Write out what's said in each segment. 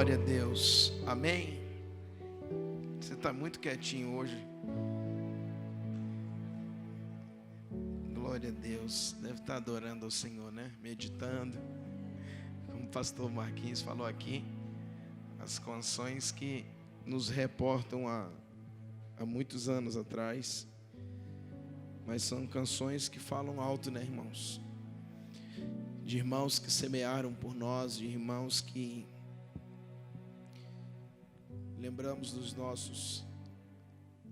Glória a Deus. Amém? Você está muito quietinho hoje. Glória a Deus. Deve estar adorando ao Senhor, né? Meditando. Como o pastor Marquinhos falou aqui, as canções que nos reportam há muitos anos atrás. Mas são canções que falam alto, né, irmãos? De irmãos que semearam por nós, de irmãos que lembramos dos nossos,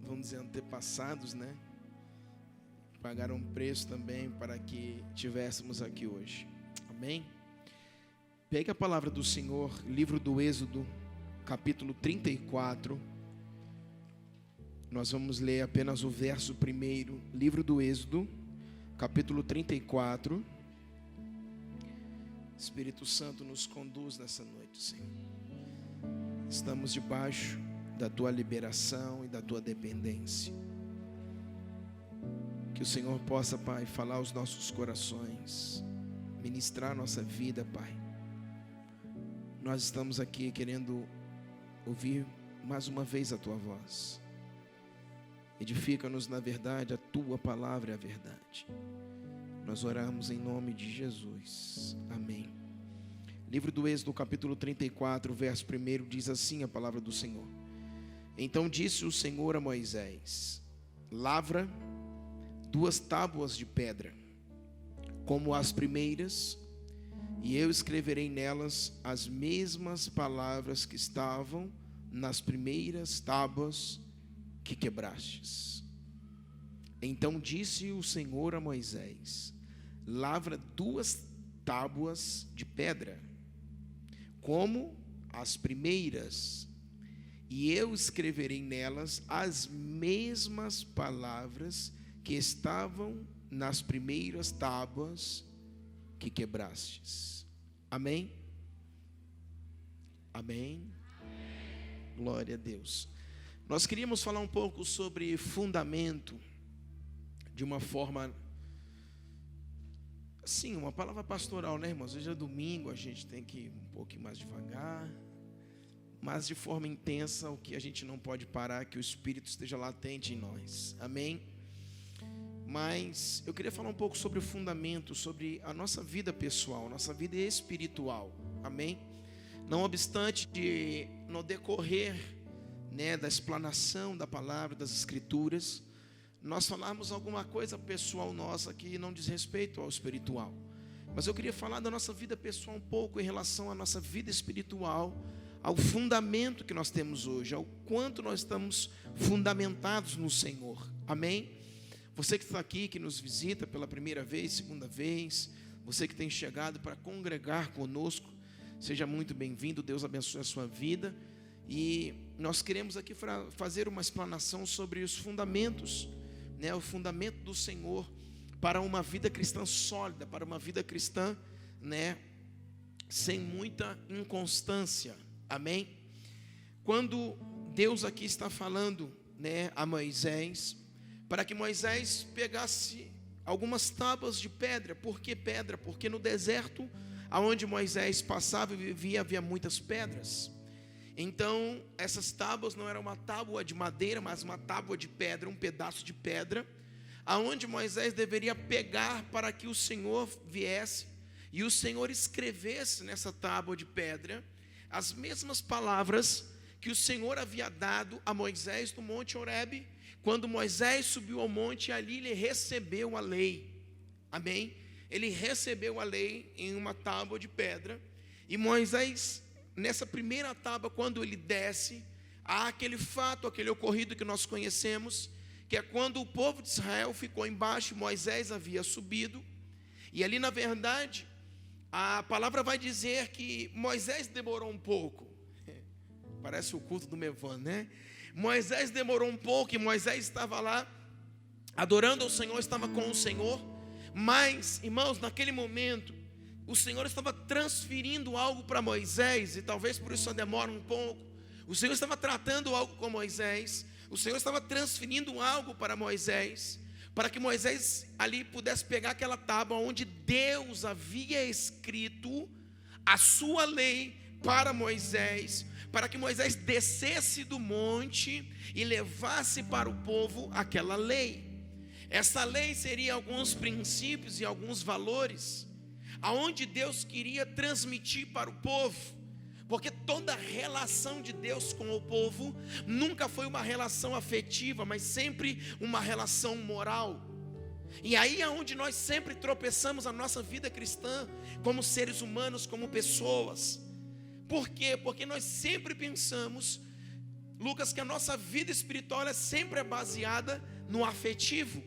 vamos dizer, antepassados, né? Pagaram um preço também para que tivéssemos aqui hoje. Amém? Pegue a palavra do Senhor, livro do Êxodo, capítulo 34. Nós vamos ler apenas o verso primeiro, livro do Êxodo, capítulo 34. Espírito Santo nos conduz nessa noite, Senhor. Estamos debaixo da Tua liberação e da Tua dependência. Que o Senhor possa, Pai, falar aos nossos corações, ministrar a nossa vida, Pai. Nós estamos aqui querendo ouvir mais uma vez a Tua voz. Edifica-nos na verdade, a Tua palavra é a verdade. Nós oramos em nome de Jesus. Amém. Livro do Êxodo, capítulo 34, verso 1, diz assim a palavra do Senhor. Então disse o Senhor a Moisés: lavra 2 tábuas de pedra, como as primeiras, e eu escreverei nelas as mesmas palavras que estavam nas primeiras tábuas que quebrastes. Então disse o Senhor a Moisés: lavra 2 tábuas de pedra, como as primeiras, e eu escreverei nelas as mesmas palavras que estavam nas primeiras tábuas que quebrastes. Amém? Amém? Glória a Deus. Nós queríamos falar um pouco sobre fundamento, de uma forma, assim, uma palavra pastoral, né, irmãos? Hoje é domingo, a gente tem que ir um pouquinho mais devagar, mas de forma intensa, o que a gente não pode parar, que o Espírito esteja latente em nós. Amém? Mas eu queria falar um pouco sobre o fundamento, sobre a nossa vida pessoal, nossa vida espiritual. Amém? Não obstante de, no decorrer, né, da explanação da palavra, das Escrituras, nós falarmos alguma coisa pessoal nossa que não diz respeito ao espiritual. Mas eu queria falar da nossa vida pessoal um pouco em relação à nossa vida espiritual, ao fundamento que nós temos hoje, ao quanto nós estamos fundamentados no Senhor. Amém? Você que está aqui, que nos visita pela primeira vez, segunda vez, você que tem chegado para congregar conosco, seja muito bem-vindo. Deus abençoe a sua vida. E nós queremos aqui fazer uma explanação sobre os fundamentos, né, o fundamento do Senhor para uma vida cristã sólida, para uma vida cristã, né, sem muita inconstância. Amém? Quando Deus aqui está falando, né, a Moisés, para que Moisés pegasse algumas tábuas de pedra. Por que pedra? Porque no deserto, aonde Moisés passava e vivia, havia muitas pedras. Então, essas tábuas não eram uma tábua de madeira, mas uma tábua de pedra, um pedaço de pedra, aonde Moisés deveria pegar para que o Senhor viesse e o Senhor escrevesse nessa tábua de pedra as mesmas palavras que o Senhor havia dado a Moisés no Monte Horebe, quando Moisés subiu ao monte, ali ele recebeu a lei. Amém? Ele recebeu a lei em uma tábua de pedra, e Moisés, nessa primeira tábua, quando ele desce, há aquele fato, aquele ocorrido que nós conhecemos, que é quando o povo de Israel ficou embaixo, Moisés havia subido, e ali na verdade, a palavra vai dizer que Moisés demorou um pouco, parece o culto do Mevan, né? Moisés demorou um pouco, e Moisés estava lá, adorando ao Senhor, estava com o Senhor, mas, irmãos, naquele momento, o Senhor estava transferindo algo para Moisés, e talvez por isso a demora um pouco. O Senhor estava tratando algo com Moisés, o Senhor estava transferindo algo para Moisés, para que Moisés ali pudesse pegar aquela tábua onde Deus havia escrito a sua lei para Moisés, para que Moisés descesse do monte e levasse para o povo aquela lei. Essa lei seria alguns princípios e alguns valores, aonde Deus queria transmitir para o povo, porque toda relação de Deus com o povo nunca foi uma relação afetiva, mas sempre uma relação moral. E aí é onde nós sempre tropeçamos na nossa vida cristã, como seres humanos, como pessoas. Por quê? Porque nós sempre pensamos, Lucas, que a nossa vida espiritual sempre é baseada no afetivo.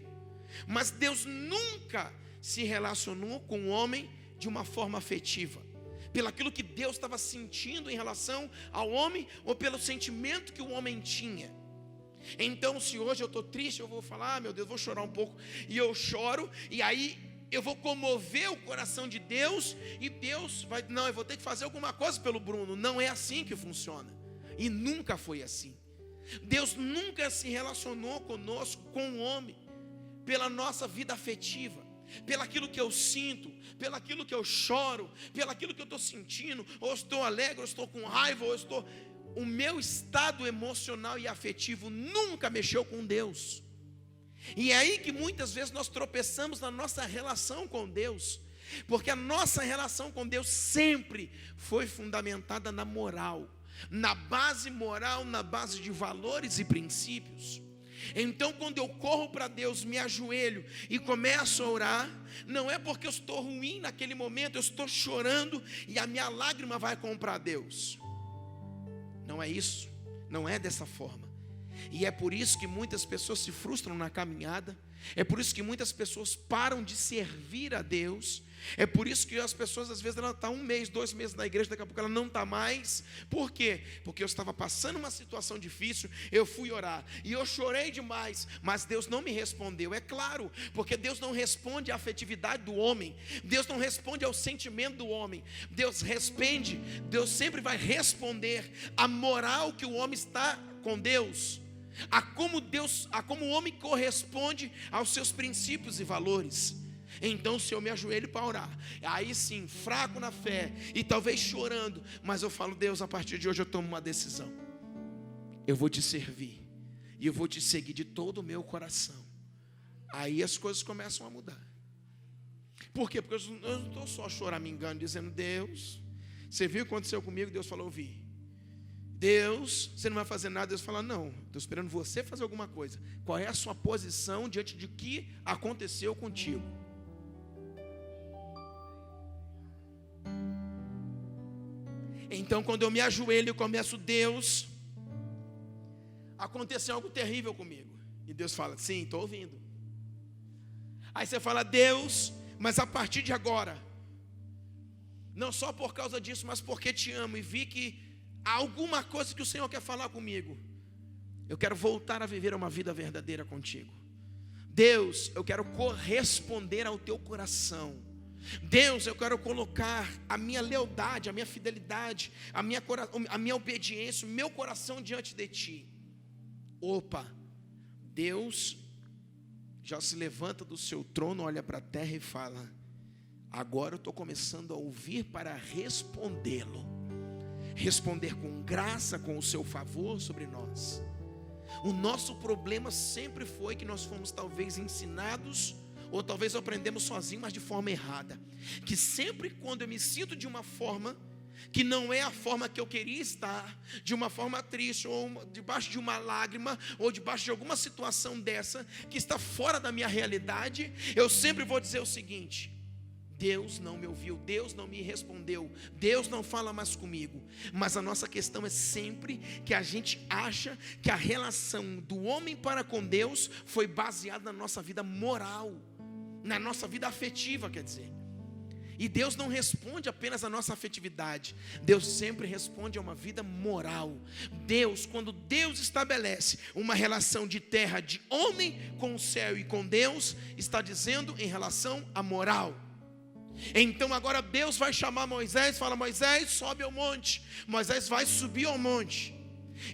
Mas Deus nunca se relacionou com o homem de uma forma afetiva, pelo aquilo que Deus estava sentindo em relação ao homem, ou pelo sentimento que o homem tinha. Então, se hoje eu estou triste, eu vou falar, meu Deus, vou chorar um pouco, e eu choro, e aí eu vou comover o coração de Deus, e Deus vai, não, eu vou ter que fazer alguma coisa pelo Bruno. Não é assim que funciona, e nunca foi assim. Deus nunca se relacionou conosco, com o homem, pela nossa vida afetiva, pelo aquilo que eu sinto, pelo aquilo que eu choro, pelo aquilo que eu estou sentindo, ou estou alegre, ou estou com raiva, ou estou... O meu estado emocional e afetivo nunca mexeu com Deus. E é aí que muitas vezes nós tropeçamos na nossa relação com Deus, porque a nossa relação com Deus sempre foi fundamentada na moral, na base moral, na base de valores e princípios. Então, quando eu corro para Deus, me ajoelho e começo a orar, não é porque eu estou ruim naquele momento, eu estou chorando e a minha lágrima vai comprar Deus. Não é isso, não é dessa forma. E é por isso que muitas pessoas se frustram na caminhada, é por isso que muitas pessoas param de servir a Deus, é por isso que as pessoas às vezes ela está 1 mês, 2 meses na igreja, daqui a pouco ela não está mais. Por quê? Porque eu estava passando uma situação difícil, eu fui orar e eu chorei demais, mas Deus não me respondeu. É claro, porque Deus não responde à afetividade do homem, Deus não responde ao sentimento do homem, Deus sempre vai responder à moral que o homem está com Deus, a como o homem corresponde aos seus princípios e valores. Então, se eu me ajoelho para orar, aí sim, fraco na fé e talvez chorando, mas eu falo, Deus, a partir de hoje eu tomo uma decisão, eu vou te servir e eu vou te seguir de todo o meu coração. Aí as coisas começam a mudar. Por quê? Porque eu não estou só choramingando, dizendo, Deus, você viu o que aconteceu comigo? Deus falou, eu vi. Deus, você não vai fazer nada. Deus fala, não, estou esperando você fazer alguma coisa. Qual é a sua posição diante de que aconteceu contigo? Então, quando eu me ajoelho e começo, Deus, aconteceu algo terrível comigo. E Deus fala, sim, estou ouvindo. Aí você fala, Deus, mas a partir de agora, não só por causa disso, mas porque te amo e vi que há alguma coisa que o Senhor quer falar comigo, eu quero voltar a viver uma vida verdadeira contigo. Deus, eu quero corresponder ao teu coração. Deus, eu quero colocar a minha lealdade, a minha fidelidade, a minha obediência, o meu coração diante de ti. Opa, Deus já se levanta do seu trono, olha para a terra e fala, agora eu estou começando a ouvir para respondê-lo. Responder com graça, com o seu favor sobre nós. O nosso problema sempre foi que nós fomos talvez ensinados, ou talvez aprendemos sozinhos, mas de forma errada. Que sempre quando eu me sinto de uma forma que não é a forma que eu queria estar, de uma forma triste, ou debaixo de uma lágrima, ou debaixo de alguma situação dessa, que está fora da minha realidade, eu sempre vou dizer o seguinte, Deus não me ouviu, Deus não me respondeu, Deus não fala mais comigo. Mas a nossa questão é sempre que a gente acha que a relação do homem para com Deus foi baseada na nossa vida moral, na nossa vida afetiva, quer dizer. E Deus não responde apenas à nossa afetividade, Deus sempre responde a uma vida moral. Deus, quando Deus estabelece uma relação de terra, de homem com o céu e com Deus, está dizendo em relação à moral. Então agora Deus vai chamar Moisés, fala, Moisés, sobe ao monte. Moisés vai subir ao monte.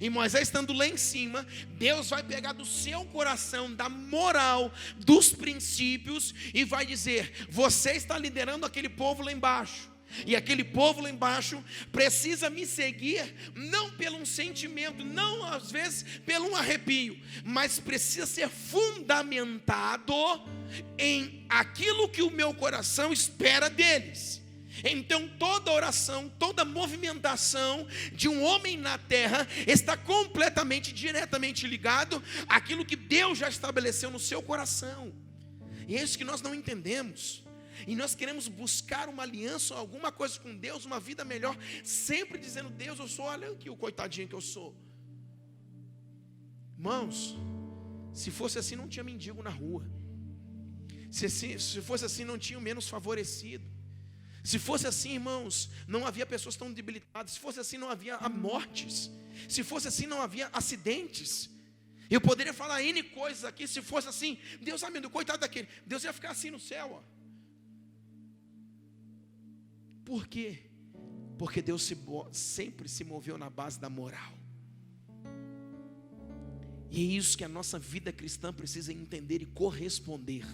E Moisés estando lá em cima, Deus vai pegar do seu coração, da moral, dos princípios, e vai dizer, você está liderando aquele povo lá embaixo, E aquele povo lá embaixo precisa me seguir, não pelo um sentimento, não às vezes pelo um arrepio, mas precisa ser fundamentado em aquilo que o meu coração espera deles. Então toda oração, toda movimentação de um homem na terra está completamente, diretamente ligado àquilo que Deus já estabeleceu no seu coração. E é isso que nós não entendemos. E nós queremos buscar uma aliança, alguma coisa com Deus, uma vida melhor, sempre dizendo: Deus, eu sou, olha aqui o coitadinho que eu sou. Irmãos, se fosse assim não tinha mendigo na rua. Se fosse assim não tinha o menos favorecido. Se fosse assim, irmãos, não havia pessoas tão debilitadas. Se fosse assim não havia mortes. Se fosse assim não havia acidentes. Eu poderia falar N coisas aqui. Se fosse assim, Deus, meu coitado daquele, Deus ia ficar assim no céu, ó. Por quê? Porque Deus sempre se moveu na base da moral. E é isso que a nossa vida cristã precisa entender e corresponder.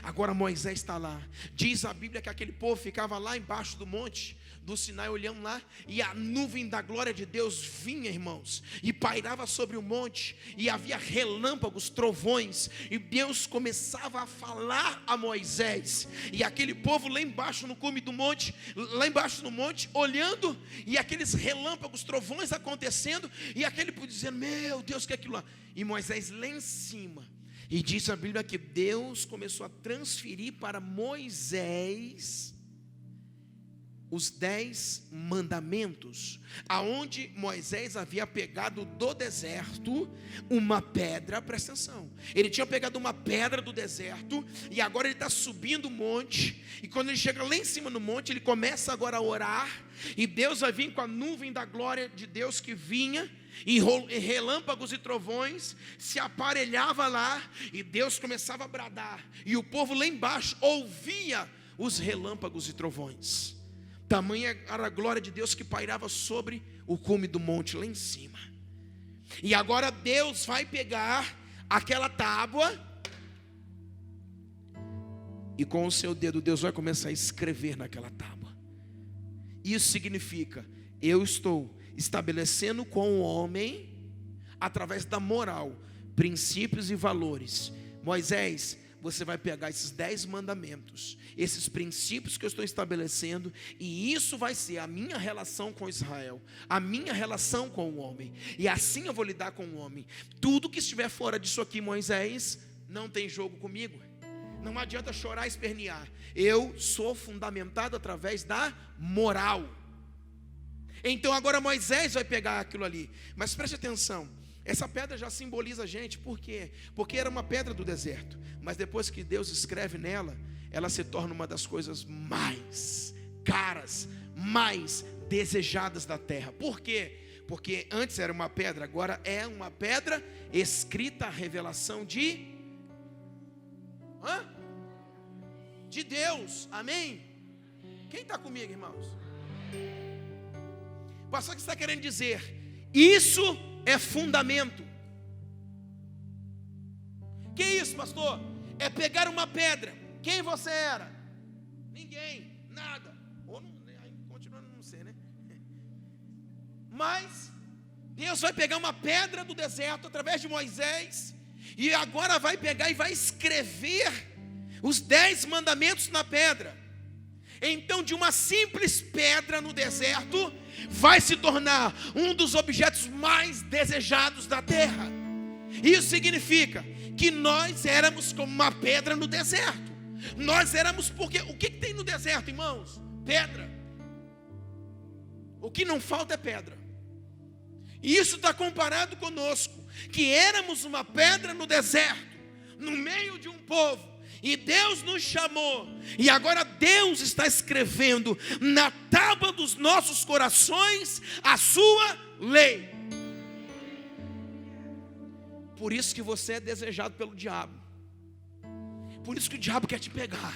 Agora Moisés está lá. Diz a Bíblia que aquele povo ficava lá embaixo do monte do Sinai, olhando lá, e a nuvem da glória de Deus vinha, irmãos, e pairava sobre o monte, e havia relâmpagos, trovões, e Deus começava a falar a Moisés, e aquele povo lá embaixo no cume do monte, lá embaixo no monte, olhando, e aqueles relâmpagos, trovões acontecendo, e aquele povo dizendo: meu Deus, que é aquilo lá? E Moisés lá em cima. E diz a Bíblia que Deus começou a transferir para Moisés os 10 mandamentos, aonde Moisés havia pegado do deserto uma pedra. Presta atenção, ele tinha pegado uma pedra do deserto, e agora ele está subindo o monte, e quando ele chega lá em cima no monte, ele começa agora a orar, e Deus vai vir com a nuvem da glória de Deus que vinha, e relâmpagos e trovões se aparelhava lá, e Deus começava a bradar, e o povo lá embaixo ouvia os relâmpagos e trovões. Tamanha era a glória de Deus que pairava sobre o cume do monte lá em cima. E agora Deus vai pegar aquela tábua, e com o seu dedo Deus vai começar a escrever naquela tábua. Isso significa: eu estou estabelecendo com o homem, através da moral, princípios e valores. Moisés, você vai pegar esses 10 mandamentos, esses princípios que eu estou estabelecendo, e isso vai ser a minha relação com Israel, a minha relação com o homem, e assim eu vou lidar com o homem. Tudo que estiver fora disso aqui, Moisés, não tem jogo comigo. Não adianta chorar e espernear. Eu sou fundamentado através da moral. Então agora Moisés vai pegar aquilo ali. Mas preste atenção, essa pedra já simboliza a gente. Por quê? Porque era uma pedra do deserto, mas depois que Deus escreve nela, ela se torna uma das coisas mais caras, mais desejadas da terra. Por quê? Porque antes era uma pedra, agora é uma pedra escrita, a revelação de Deus. Amém? Quem está comigo, irmãos? Pastor, o que você está querendo dizer? Isso é fundamento. Que isso, pastor? É pegar uma pedra. Quem você era? Ninguém, nada. Ou não, continuando não sei, né? Mas Deus vai pegar uma pedra do deserto através de Moisés, e agora vai pegar e vai escrever os 10 mandamentos na pedra. Então, de uma simples pedra no deserto, vai se tornar um dos objetos mais desejados da terra. Isso significa que nós éramos como uma pedra no deserto. Nós éramos porque, o que tem no deserto, irmãos? Pedra. O que não falta é pedra. E isso está comparado conosco, que éramos uma pedra no deserto, no meio de um povo. E Deus nos chamou, e agora Deus está escrevendo na tábua dos nossos corações a sua lei. Por isso que você é desejado pelo diabo. Por isso que o diabo quer te pegar.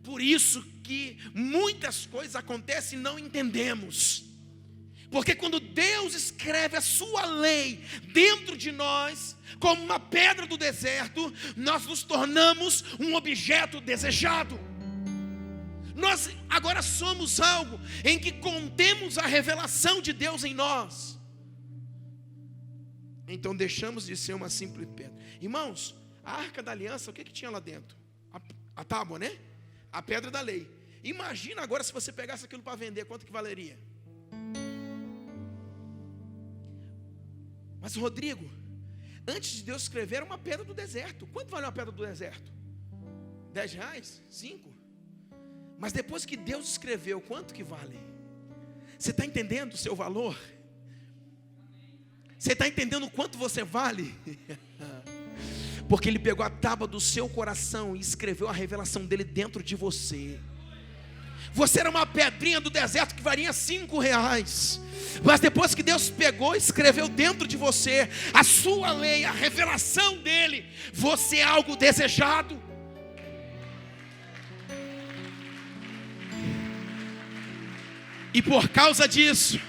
Por isso que muitas coisas acontecem e não entendemos. Porque quando Deus escreve a sua lei dentro de nós, como uma pedra do deserto, nós nos tornamos um objeto desejado. Nós agora somos algo em que contemos a revelação de Deus em nós. Então deixamos de ser uma simples pedra. Irmãos, a Arca da Aliança, o que tinha lá dentro? A tábua, né? A pedra da lei. Imagina agora se você pegasse aquilo para vender, quanto que valeria? Mas Rodrigo, antes de Deus escrever, era uma pedra do deserto. Quanto vale uma pedra do deserto? R$10? 5? Mas depois que Deus escreveu, quanto que vale? Você está entendendo o seu valor? Você está entendendo o quanto você vale? Porque Ele pegou a tábua do seu coração e escreveu a revelação dele dentro de você. Você era uma pedrinha do deserto que valia R$5. Mas depois que Deus pegou e escreveu dentro de você a sua lei, a revelação dele, você é algo desejado. E por causa disso,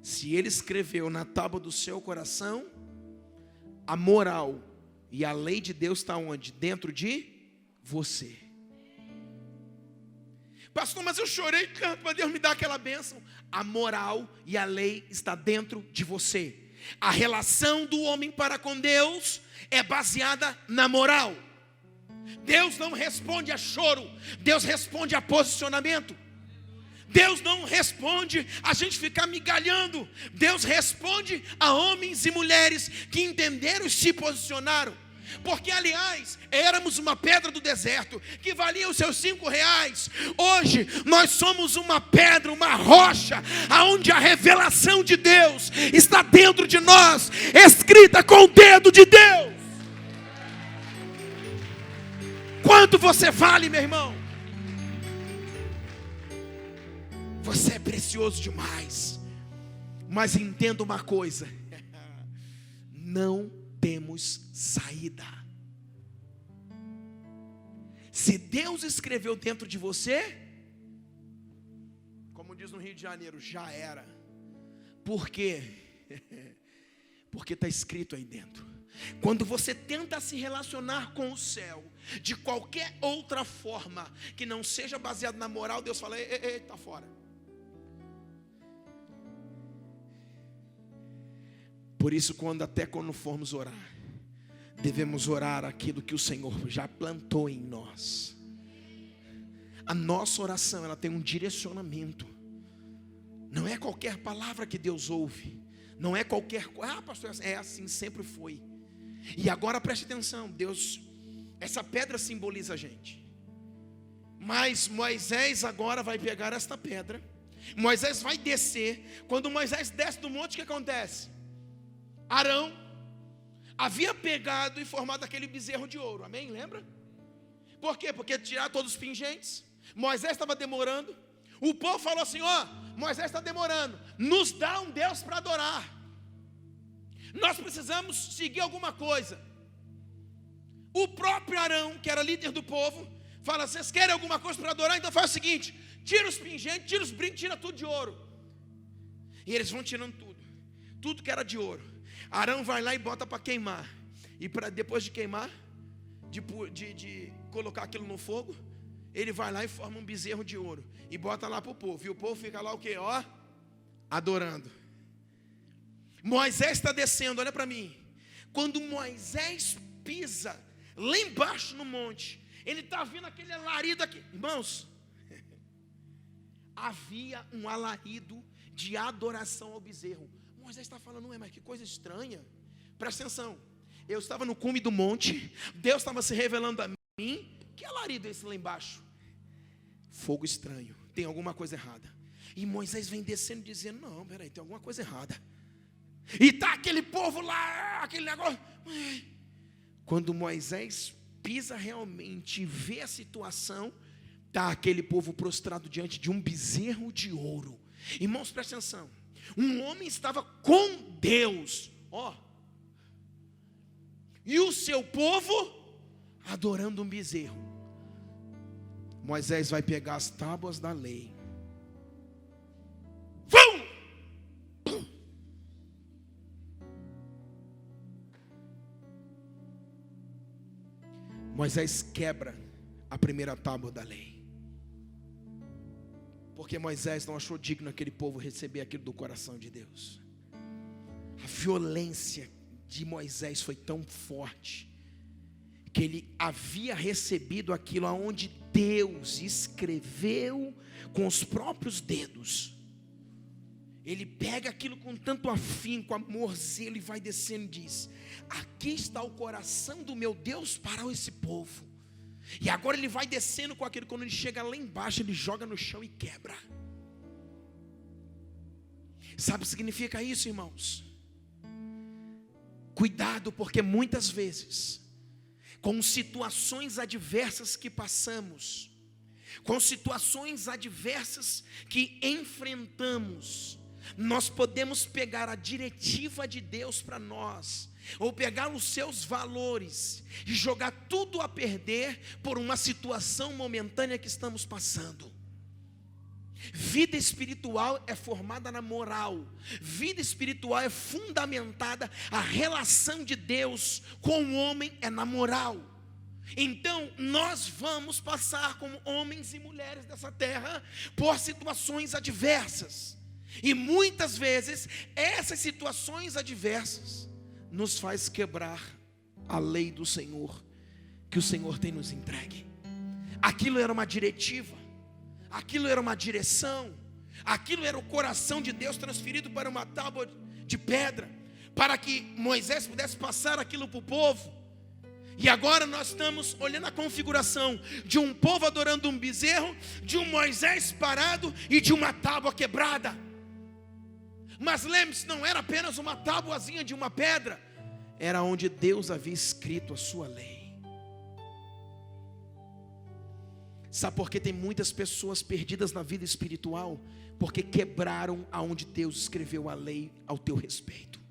se Ele escreveu na tábua do seu coração, a moral e a lei de Deus está onde? Dentro de você. Pastor, mas eu chorei tanto para Deus me dar aquela bênção. A moral e a lei está dentro de você. A relação do homem para com Deus é baseada na moral. Deus não responde a choro, Deus responde a posicionamento. Deus não responde a gente ficar migalhando. Deus responde a homens e mulheres que entenderam e se posicionaram. Porque, aliás, éramos uma pedra do deserto que valia os seus R$5. Hoje nós somos uma pedra, uma rocha, aonde a revelação de Deus está dentro de nós, escrita com o dedo de Deus. Quanto você vale, meu irmão? Você é precioso demais. Mas entenda uma coisa: não temos saída. Se Deus escreveu dentro de você, como diz no Rio de Janeiro, já era. Por quê? Porque está escrito aí dentro. Quando você tenta se relacionar com o céu de qualquer outra forma que não seja baseado na moral, Deus fala: ei, está fora. Por isso, quando formos orar, devemos orar aquilo que o Senhor já plantou em nós. A nossa oração, ela tem um direcionamento. Não é qualquer palavra que Deus ouve. Não é qualquer coisa. Ah, pastor, é assim, sempre foi. E agora preste atenção, Deus, essa pedra simboliza a gente. Mas Moisés agora vai pegar esta pedra. Moisés vai descer. Quando Moisés desce do monte, o que acontece? Arão havia pegado e formado aquele bezerro de ouro, amém? Lembra? Por quê? Porque tirar todos os pingentes. Moisés estava demorando. O povo falou assim: ó, Moisés está demorando, nos dá um Deus para adorar. Nós precisamos seguir alguma coisa. O próprio Arão, que era líder do povo, fala: vocês querem alguma coisa para adorar? Então faz o seguinte: tira os pingentes, tira os brincos, tira tudo de ouro. E eles vão tirando tudo que era de ouro. Arão vai lá e bota para queimar. E depois de queimar, de colocar aquilo no fogo, ele vai lá e forma um bezerro de ouro e bota lá para o povo. E o povo fica lá o quê? Ó, adorando. Moisés está descendo, olha para mim. Quando Moisés pisa lá embaixo no monte, ele está vendo aquele alarido aqui. Irmãos, havia um alarido de adoração ao bezerro. Moisés está falando: ué, mas que coisa estranha. Presta atenção. Eu estava no cume do monte, Deus estava se revelando a mim. Que alarido é esse lá embaixo? Fogo estranho, tem alguma coisa errada. E Moisés vem descendo dizendo: não, peraí, tem alguma coisa errada. E está aquele povo lá, aquele negócio. Quando Moisés pisa realmente e vê a situação, está aquele povo prostrado diante de um bezerro de ouro. Irmãos, presta atenção. Um homem estava com Deus, ó, e o seu povo adorando um bezerro. Moisés vai pegar as tábuas da lei. Moisés quebra a primeira tábua da lei, porque Moisés não achou digno aquele povo receber aquilo do coração de Deus. A violência de Moisés foi tão forte, que ele havia recebido aquilo aonde Deus escreveu com os próprios dedos. Ele pega aquilo com tanto afinco, amor, zelo, e vai descendo e diz: aqui está o coração do meu Deus para esse povo. E agora ele vai descendo com aquilo. Quando ele chega lá embaixo, ele joga no chão e quebra. Sabe o que significa isso, irmãos? Cuidado, porque muitas vezes, com situações adversas que passamos, com situações adversas que enfrentamos, nós podemos pegar a diretiva de Deus para nós, ou pegar os seus valores e jogar tudo a perder por uma situação momentânea que estamos passando. Vida espiritual é formada na moral. Vida espiritual é fundamentada, a relação de Deus com o homem é na moral. Então nós vamos passar como homens e mulheres dessa terra por situações adversas. E muitas vezes essas situações adversas nos faz quebrar a lei do Senhor, que o Senhor tem nos entregue. Aquilo era uma diretiva, aquilo era uma direção, aquilo era o coração de Deus transferido para uma tábua de pedra, para que Moisés pudesse passar aquilo para o povo. E agora nós estamos olhando a configuração de um povo adorando um bezerro, de um Moisés parado e de uma tábua quebrada. Mas lembre-se, não era apenas uma tábuazinha de uma pedra, era onde Deus havia escrito a sua lei. Sabe por que tem muitas pessoas perdidas na vida espiritual? Porque quebraram aonde Deus escreveu a lei ao teu respeito.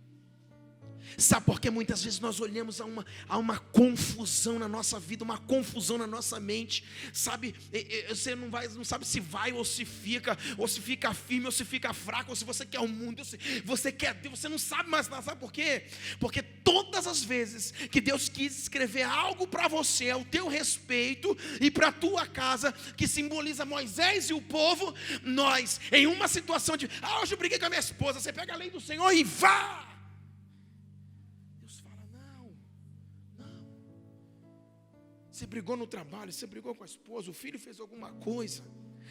Sabe por que muitas vezes nós olhamos a uma confusão na nossa vida, uma confusão na nossa mente, sabe? Você não sabe se vai ou se fica firme, ou se fica fraco, ou se você quer o mundo, ou se você quer Deus, você não sabe mais nada. Sabe por quê? Porque todas as vezes que Deus quis escrever algo para você, ao teu respeito e para a tua casa, que simboliza Moisés e o povo, nós, em uma situação de, hoje eu briguei com a minha esposa, você pega a lei do Senhor e vá. Você brigou no trabalho, você brigou com a esposa, o filho fez alguma coisa,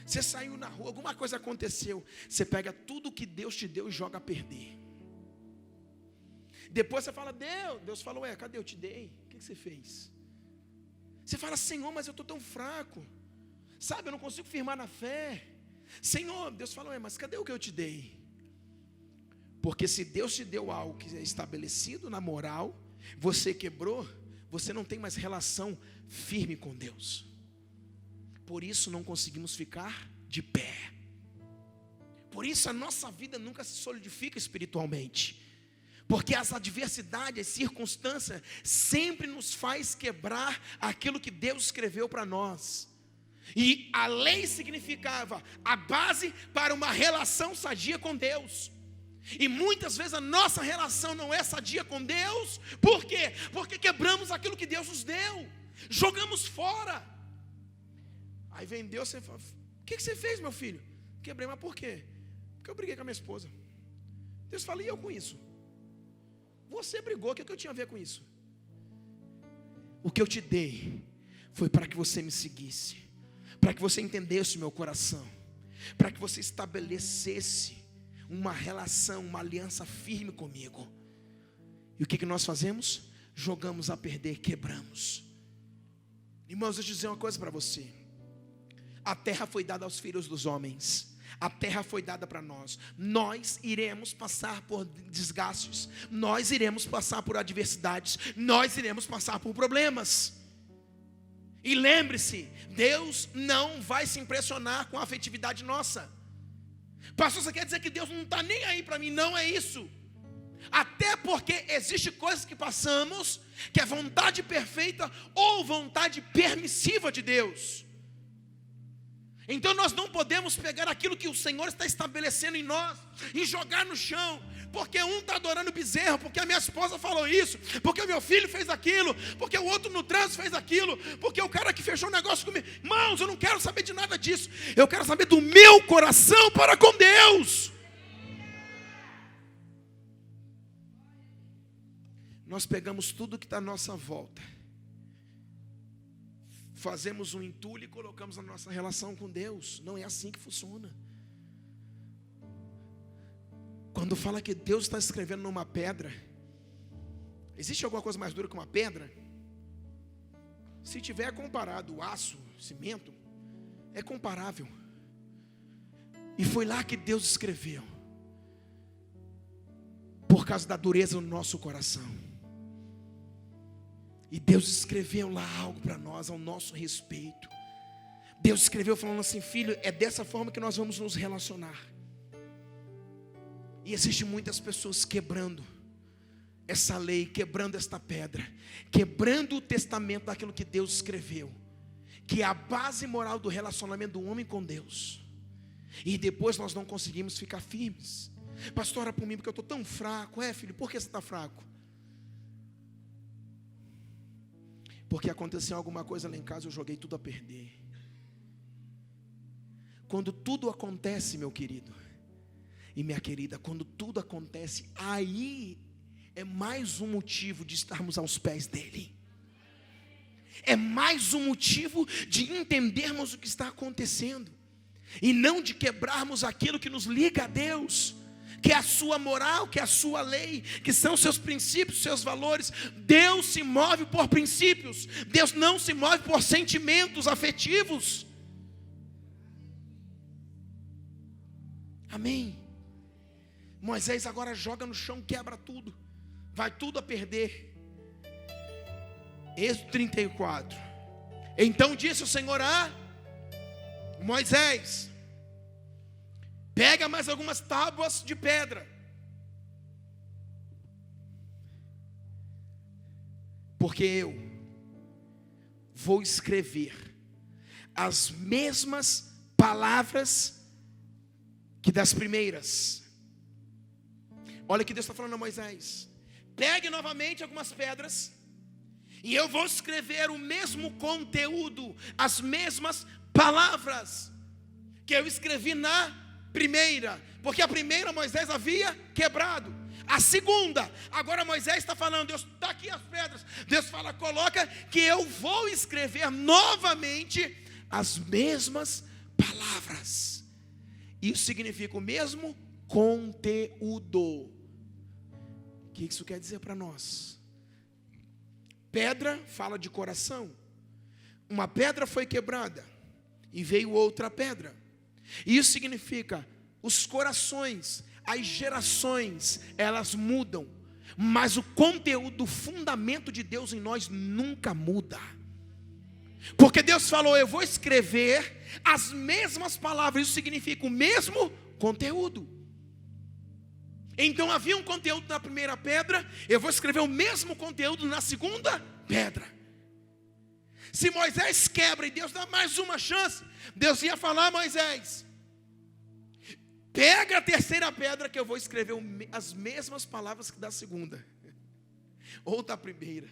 você saiu na rua, alguma coisa aconteceu. Você pega tudo que Deus te deu e joga a perder. Depois você fala: Deus falou: cadê eu te dei? O que você fez? Você fala: Senhor, mas eu estou tão fraco, sabe, eu não consigo firmar na fé. Senhor, Deus falou: mas cadê o que eu te dei? Porque se Deus te deu algo que é estabelecido na moral, você quebrou, você não tem mais relação firme com Deus. Por isso não conseguimos ficar de pé. Por isso a nossa vida nunca se solidifica espiritualmente. Porque as adversidades, as circunstâncias sempre nos faz quebrar aquilo que Deus escreveu para nós. E a lei significava a base para uma relação sadia com Deus. E muitas vezes a nossa relação não é sadia com Deus. Por quê? Porque quebramos aquilo que Deus nos deu, jogamos fora. Aí vem Deus e fala: o que você fez, meu filho? Quebrei. Mas por quê? Porque eu briguei com a minha esposa. Deus fala: e eu com isso? Você brigou, o que eu tinha a ver com isso? O que eu te dei foi para que você me seguisse, para que você entendesse o meu coração, para que você estabelecesse uma relação, uma aliança firme comigo. E o que nós fazemos? Jogamos a perder, quebramos. Irmãos, deixa eu dizer uma coisa para você. A terra foi dada aos filhos dos homens. A terra foi dada para nós. Nós iremos passar por desgastes. Nós iremos passar por adversidades. Nós iremos passar por problemas. E lembre-se, Deus não vai se impressionar com a afetividade nossa. Pastor, você quer dizer que Deus não está nem aí para mim? Não é isso. Até porque existe coisas que passamos, que é vontade perfeita ou vontade permissiva de Deus. Então nós não podemos pegar aquilo que o Senhor está estabelecendo em nós e jogar no chão, porque um está adorando bezerro, porque a minha esposa falou isso, porque o meu filho fez aquilo, porque o outro no trânsito fez aquilo, porque o cara que fechou o negócio comigo. Irmãos, eu não quero saber de nada disso. Eu quero saber do meu coração para com Deus. Nós pegamos tudo que está à nossa volta, fazemos um entulho e colocamos na nossa relação com Deus. Não é assim que funciona. Quando fala que Deus está escrevendo numa pedra, existe alguma coisa mais dura que uma pedra? Se tiver comparado aço, cimento, é comparável. E foi lá que Deus escreveu, por causa da dureza do nosso coração. E Deus escreveu lá algo para nós, ao nosso respeito. Deus escreveu falando assim: filho, é dessa forma que nós vamos nos relacionar. E existem muitas pessoas quebrando essa lei, quebrando esta pedra, quebrando o testamento daquilo que Deus escreveu, que é a base moral do relacionamento do homem com Deus. E depois nós não conseguimos ficar firmes. Pastor, ora por mim porque eu estou tão fraco. É, filho, por que você está fraco? Porque aconteceu alguma coisa lá em casa, eu joguei tudo a perder. Quando tudo acontece, meu querido e minha querida, quando tudo acontece, aí é mais um motivo de estarmos aos pés dele. É mais um motivo de entendermos o que está acontecendo, e não de quebrarmos aquilo que nos liga a Deus, que é a sua moral, que é a sua lei, que são seus princípios, seus valores. Deus se move por princípios. Deus não se move por sentimentos afetivos. Amém? Moisés agora joga no chão, quebra tudo, vai tudo a perder. Êxodo 34. Então disse o Senhor a Moisés: pega mais algumas tábuas de pedra, porque eu vou escrever as mesmas palavras que das primeiras. Olha que Deus está falando a Moisés: pegue novamente algumas pedras, e eu vou escrever o mesmo conteúdo, as mesmas palavras que eu escrevi na primeira, porque a primeira Moisés havia quebrado. A segunda, agora Moisés está falando: Deus, está aqui as pedras. Deus fala: coloca que eu vou escrever novamente as mesmas palavras. Isso significa o mesmo conteúdo. O que isso quer dizer para nós? Pedra fala de coração. Uma pedra foi quebrada e veio outra pedra. Isso significa os corações, as gerações, elas mudam, mas o conteúdo, o fundamento de Deus em nós nunca muda. Porque Deus falou: eu vou escrever as mesmas palavras. Isso significa o mesmo conteúdo. Então havia um conteúdo na primeira pedra, eu vou escrever o mesmo conteúdo na segunda pedra. Se Moisés quebra e Deus dá mais uma chance, Deus ia falar a Moisés: pega a terceira pedra que eu vou escrever as mesmas palavras que da segunda ou da primeira.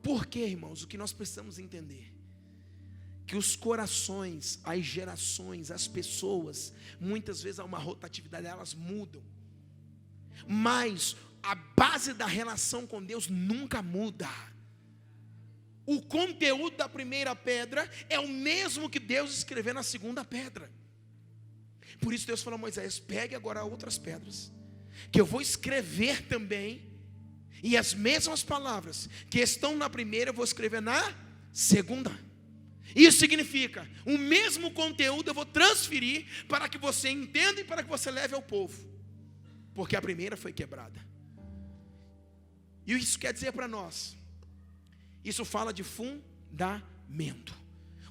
Por quê, irmãos? O que nós precisamos entender, que os corações, as gerações, as pessoas, muitas vezes há uma rotatividade, elas mudam, mas a base da relação com Deus nunca muda. O conteúdo da primeira pedra é o mesmo que Deus escreveu na segunda pedra. Por isso Deus falou a Moisés: pegue agora outras pedras, que eu vou escrever também, e as mesmas palavras que estão na primeira eu vou escrever na segunda. Isso significa, o mesmo conteúdo eu vou transferir para que você entenda e para que você leve ao povo, porque a primeira foi quebrada. E isso quer dizer para nós, isso fala de fundamento.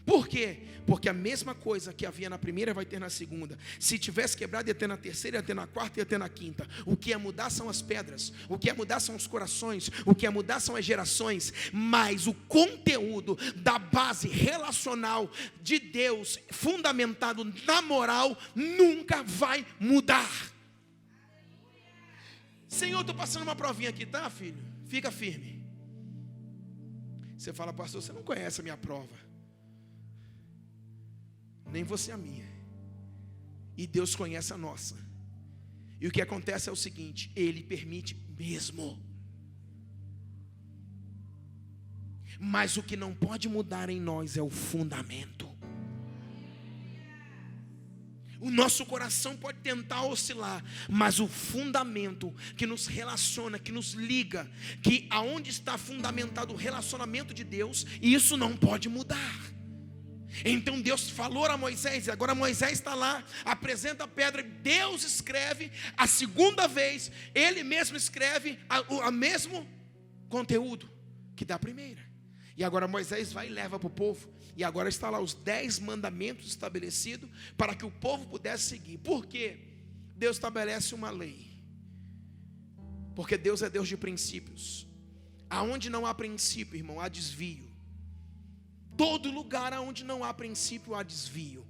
Por quê? Porque a mesma coisa que havia na primeira vai ter na segunda. Se tivesse quebrado, ia ter na terceira, ia ter na quarta, ia ter na quinta. O que ia mudar são as pedras, o que ia mudar são os corações, o que ia mudar são as gerações, mas o conteúdo da base relacional de Deus, fundamentado na moral, nunca vai mudar. Senhor, estou passando uma provinha aqui, tá, filho? Fica firme. Você fala, pastor, você não conhece a minha prova, nem você a minha, e Deus conhece a nossa. E o que acontece é o seguinte: Ele permite mesmo. Mas o que não pode mudar em nós é o fundamento. O nosso coração pode tentar oscilar, mas o fundamento que nos relaciona, que nos liga, que aonde está fundamentado o relacionamento de Deus, isso não pode mudar. Então Deus falou a Moisés, e agora Moisés está lá, apresenta a pedra, Deus escreve, a segunda vez, Ele mesmo escreve o mesmo conteúdo que da primeira. E agora Moisés vai e leva para o povo, e agora está lá os 10 mandamentos estabelecidos, para que o povo pudesse seguir. Por quê? Deus estabelece uma lei, porque Deus é Deus de princípios. Aonde não há princípio, irmão, há desvio. Todo lugar onde não há princípio, há desvio.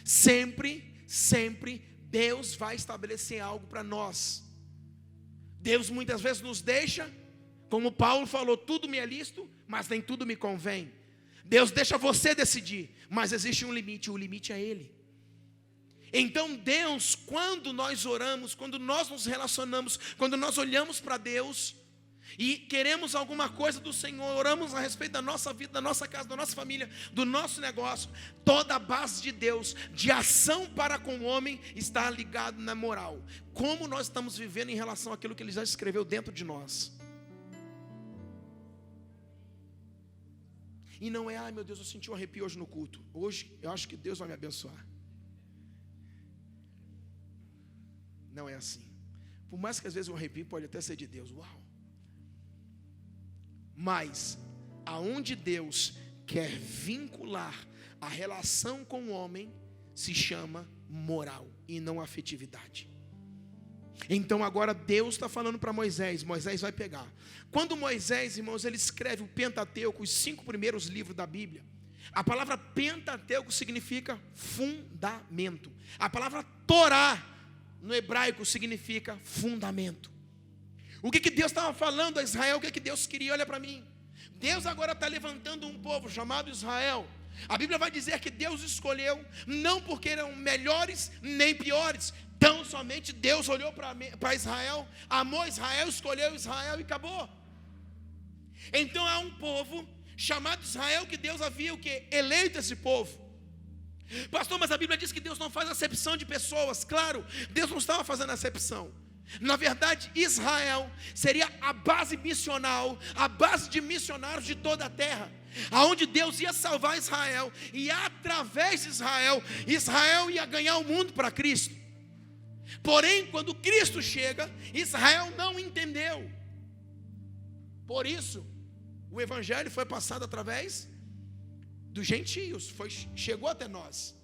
Sempre Deus vai estabelecer algo para nós. Deus muitas vezes nos deixa, como Paulo falou, tudo me é lícito, mas nem tudo me convém. Deus deixa você decidir, mas existe um limite, o limite é Ele. Então Deus, quando nós oramos, quando nós nos relacionamos, quando nós olhamos para Deus e queremos alguma coisa do Senhor, oramos a respeito da nossa vida, da nossa casa, da nossa família, do nosso negócio, toda a base de Deus, de ação para com o homem, está ligado na moral. Como nós estamos vivendo em relação àquilo que Ele já escreveu dentro de nós. E não é, ai meu Deus, eu senti um arrepio hoje no culto. Hoje eu acho que Deus vai me abençoar. Não é assim. Por mais que às vezes um arrepio pode até ser de Deus. Uau! Mas aonde Deus quer vincular a relação com o homem, se chama moral e não afetividade. Então agora Deus está falando para Moisés. Moisés vai pegar. Quando Moisés, irmãos, ele escreve o Pentateuco, os 5 primeiros livros da Bíblia, a palavra Pentateuco significa fundamento. A palavra Torá no hebraico significa fundamento. O que Deus estava falando a Israel? O que Deus queria? Olha para mim. Deus agora está levantando um povo chamado Israel. A Bíblia vai dizer que Deus escolheu, não porque eram melhores nem piores. Tão somente Deus olhou para Israel, amou Israel, escolheu Israel e acabou. Então há um povo chamado Israel que Deus havia o quê? Eleito esse povo. Pastor, mas a Bíblia diz que Deus não faz acepção de pessoas. Claro, Deus não estava fazendo acepção. Na verdade, Israel seria a base missional, a base de missionários de toda a terra, aonde Deus ia salvar Israel, e através de Israel, Israel ia ganhar o mundo para Cristo. Porém, quando Cristo chega, Israel não entendeu. Por isso, o Evangelho foi passado através dos gentios, chegou até nós.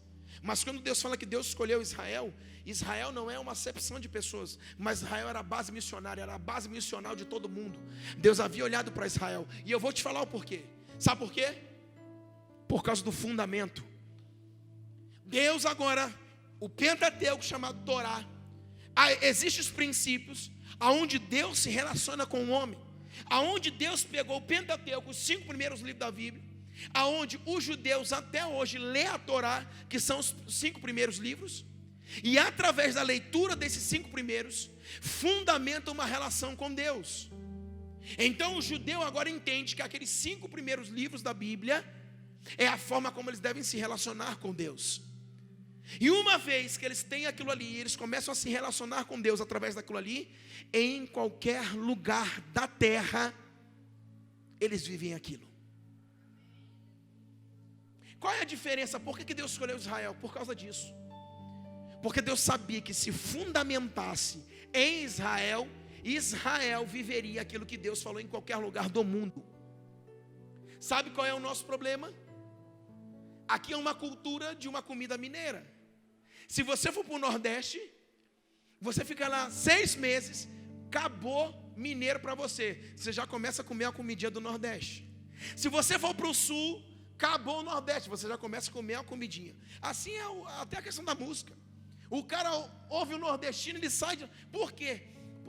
Mas quando Deus fala que Deus escolheu Israel, Israel não é uma acepção de pessoas, mas Israel era a base missionária, era a base missional de todo mundo. Deus havia olhado para Israel, e eu vou te falar o porquê. Sabe por quê? Por causa do fundamento. Deus agora, o Pentateuco chamado Torá, existem os princípios aonde Deus se relaciona com o homem, aonde Deus pegou o Pentateuco, os 5 primeiros livros da Bíblia, aonde os judeus até hoje lê a Torá, que são os 5 primeiros livros, e através da leitura desses 5 primeiros, fundamenta uma relação com Deus. Então o judeu agora entende que aqueles 5 primeiros livros da Bíblia é a forma como eles devem se relacionar com Deus. E uma vez que eles têm aquilo ali, eles começam a se relacionar com Deus através daquilo ali, em qualquer lugar da terra, eles vivem aquilo. Qual é a diferença? Por que Deus escolheu Israel? Por causa disso. Porque Deus sabia que se fundamentasse em Israel, Israel viveria aquilo que Deus falou em qualquer lugar do mundo. Sabe qual é o nosso problema? Aqui é uma cultura de uma comida mineira. Se você for para o Nordeste, você fica lá 6 meses, acabou mineiro para você. Você já começa a comer a comidinha do Nordeste. Se você for para o Sul, acabou o Nordeste, você já começa a comer a comidinha. Assim é até a questão da música. O cara ouve o nordestino, ele sai de... Por quê?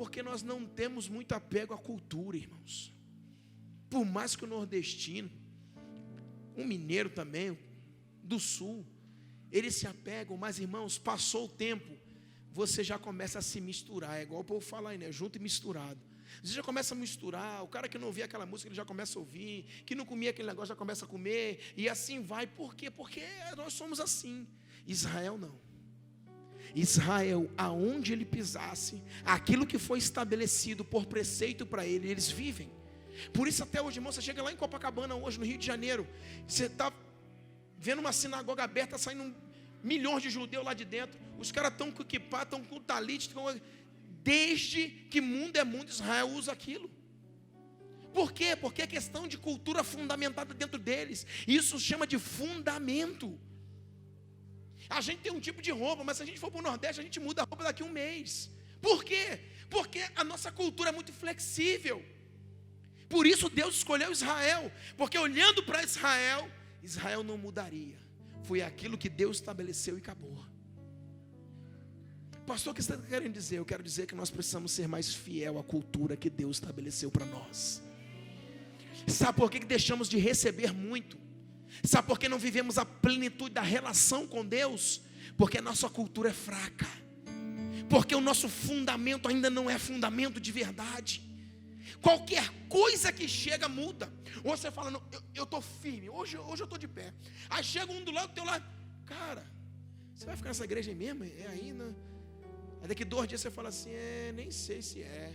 porque nós não temos muito apego à cultura, irmãos. Por mais que o nordestino, o mineiro também, do sul, eles se apegam, mas irmãos, passou o tempo, você já começa a se misturar, é igual o povo fala aí, né? Junto e misturado. Você já começa a misturar, o cara que não ouvia aquela música, ele já começa a ouvir, que não comia aquele negócio, já começa a comer, e assim vai. Por quê? Porque nós somos assim. Israel não. Israel, aonde ele pisasse, aquilo que foi estabelecido por preceito para ele, eles vivem. Por isso até hoje, irmão, você chega lá em Copacabana hoje, no Rio de Janeiro, você está vendo uma sinagoga aberta, saindo milhões de judeus lá de dentro, os caras estão com equipar, estão com talit, desde que mundo é mundo, Israel usa aquilo. Por quê? Porque é questão de cultura fundamentada dentro deles. Isso chama de fundamento. A gente tem um tipo de roupa, mas se a gente for para o Nordeste, a gente muda a roupa daqui a um mês. Por quê? Porque a nossa cultura é muito flexível. Por isso Deus escolheu Israel, porque olhando para Israel, Israel não mudaria. Foi aquilo que Deus estabeleceu e acabou. Pastor, o que você está querendo dizer? Eu quero dizer que nós precisamos ser mais fiel à cultura que Deus estabeleceu para nós. Sabe por que deixamos de receber muito? Sabe por que não vivemos a plenitude da relação com Deus? Porque a nossa cultura é fraca. Porque o nosso fundamento ainda não é fundamento de verdade. Qualquer coisa que chega muda. Ou você fala, não, eu estou firme, hoje eu estou de pé. Aí chega um do lado do teu lado, cara, você vai ficar nessa igreja aí mesmo? É aí, né? Aí daqui 2 dias você fala assim, nem sei se é.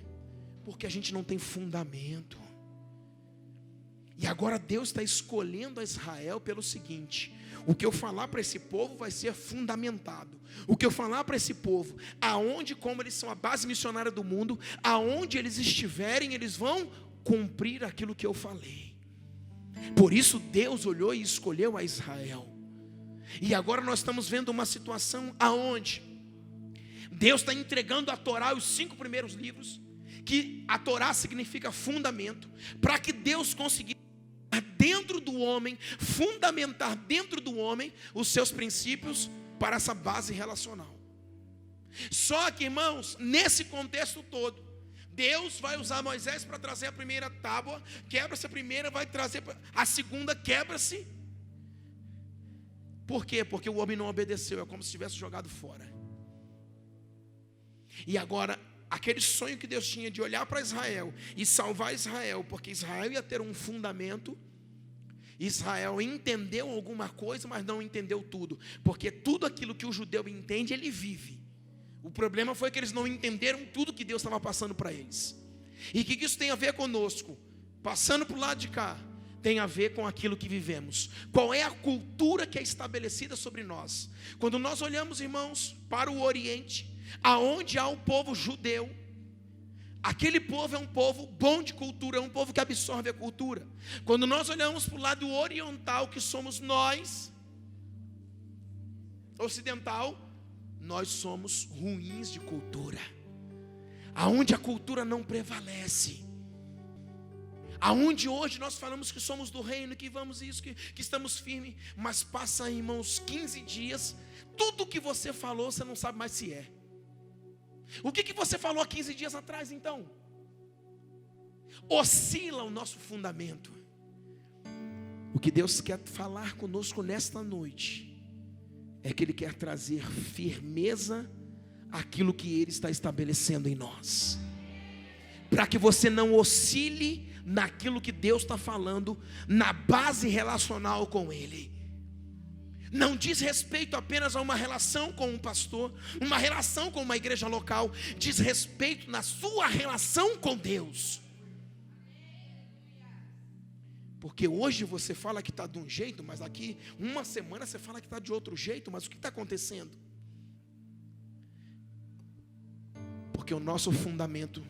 Porque a gente não tem fundamento. E agora Deus está escolhendo a Israel pelo seguinte: o que eu falar para esse povo vai ser fundamentado. O que eu falar para esse povo, aonde, como eles são a base missionária do mundo, aonde eles estiverem, eles vão cumprir aquilo que eu falei. Por isso Deus olhou e escolheu a Israel. E agora nós estamos vendo uma situação aonde Deus está entregando a Torá, os 5 primeiros livros, que a Torá significa fundamento, para que Deus conseguisse dentro do homem, fundamentar dentro do homem os seus princípios para essa base relacional. Só que, irmãos, nesse contexto todo, Deus vai usar Moisés para trazer a primeira tábua, quebra-se a primeira, vai trazer a segunda, quebra-se. Por quê? Porque o homem não obedeceu, é como se tivesse jogado fora. E agora, aquele sonho que Deus tinha de olhar para Israel e salvar Israel, porque Israel ia ter um fundamento. Israel entendeu alguma coisa, mas não entendeu tudo, porque tudo aquilo que o judeu entende, ele vive. O problema foi que eles não entenderam tudo que Deus estava passando para eles. E o que isso tem a ver conosco? Passando para o lado de cá, tem a ver com aquilo que vivemos. Qual é a cultura que é estabelecida sobre nós? Quando nós olhamos, irmãos, para o Oriente, aonde há o povo judeu, aquele povo é um povo bom de cultura, é um povo que absorve a cultura. Quando nós olhamos para o lado oriental, que somos nós, ocidental, nós somos ruins de cultura. Aonde a cultura não prevalece. Aonde hoje nós falamos que somos do reino, que vamos isso, que estamos firmes, mas passa, irmãos, 15 dias, tudo que você falou, você não sabe mais se é. O que você falou há 15 dias atrás, então? Oscila o nosso fundamento. O que Deus quer falar conosco nesta noite é que Ele quer trazer firmeza àquilo que Ele está estabelecendo em nós, para que você não oscile naquilo que Deus está falando, na base relacional com Ele. Não diz respeito apenas a uma relação com um pastor, uma relação com uma igreja local, diz respeito na sua relação com Deus. Porque hoje você fala que está de um jeito, mas daqui uma semana você fala que está de outro jeito. Mas o que está acontecendo? Porque o nosso fundamento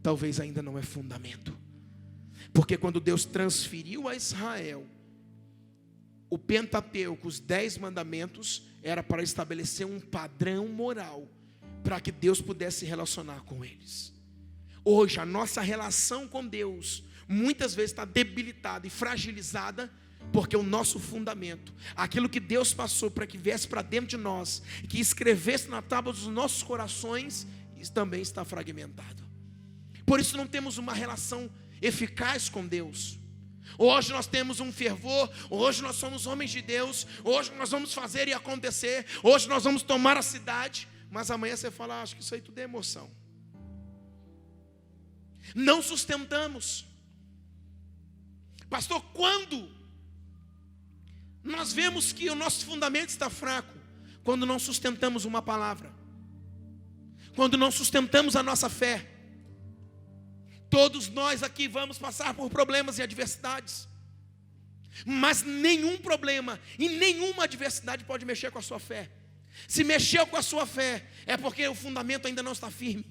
talvez ainda não é fundamento. Porque quando Deus transferiu a Israel o Pentateuco, os 10 mandamentos, era para estabelecer um padrão moral, para que Deus pudesse se relacionar com eles. Hoje a nossa relação com Deus muitas vezes está debilitada e fragilizada, porque o nosso fundamento, aquilo que Deus passou para que viesse para dentro de nós, que escrevesse na tábua dos nossos corações, isso também está fragmentado. Por isso não temos uma relação eficaz com Deus. Hoje nós temos um fervor, hoje nós somos homens de Deus, hoje nós vamos fazer e acontecer, hoje nós vamos tomar a cidade, mas amanhã você fala, acho que isso aí tudo é emoção. Não sustentamos. Pastor, quando nós vemos que o nosso fundamento está fraco? Quando não sustentamos uma palavra, quando não sustentamos a nossa fé. Todos nós aqui vamos passar por problemas e adversidades, mas nenhum problema e nenhuma adversidade pode mexer com a sua fé. Se mexeu com a sua fé, é porque o fundamento ainda não está firme.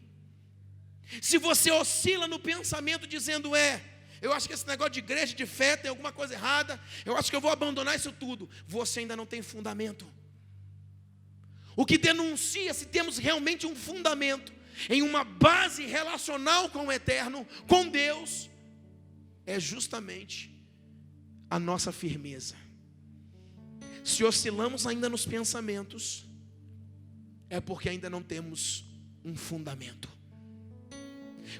Se você oscila no pensamento dizendo, eu acho que esse negócio de igreja, de fé, tem alguma coisa errada, eu acho que eu vou abandonar isso tudo, você ainda não tem fundamento. O que denuncia se temos realmente um fundamento em uma base relacional com o eterno, com Deus, é justamente a nossa firmeza. Se oscilamos ainda nos pensamentos, é porque ainda não temos um fundamento.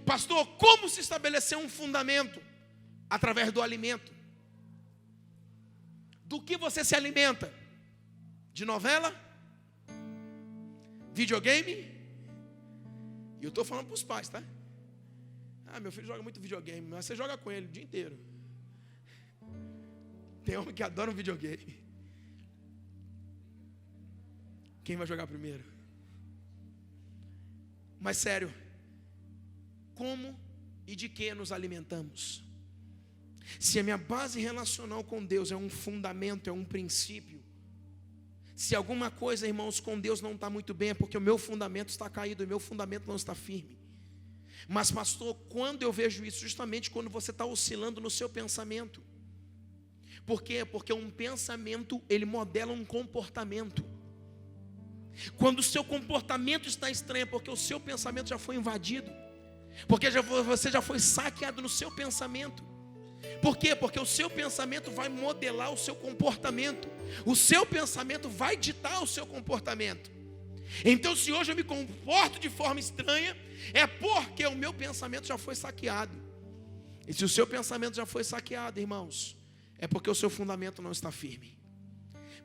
Pastor, como se estabeleceu um fundamento? Através do alimento. Do que você se alimenta? De novela? Videogame? E eu estou falando para os pais, tá? Meu filho joga muito videogame, mas você joga com ele o dia inteiro. Tem homem que adora um videogame. Quem vai jogar primeiro? Mas sério, como e de que nos alimentamos? Se a minha base relacional com Deus é um fundamento, é um princípio, se alguma coisa, irmãos, com Deus não está muito bem, é porque o meu fundamento está caído, o meu fundamento não está firme. Mas pastor, quando eu vejo isso? Justamente quando você está oscilando no seu pensamento. Por quê? Porque um pensamento, ele modela um comportamento. Quando o seu comportamento está estranho, é porque o seu pensamento já foi invadido, porque você já foi saqueado no seu pensamento. Por quê? Porque o seu pensamento vai modelar o seu comportamento. O seu pensamento vai ditar o seu comportamento. Então, se hoje eu me comporto de forma estranha, é porque o meu pensamento já foi saqueado. E se o seu pensamento já foi saqueado, irmãos, é porque o seu fundamento não está firme.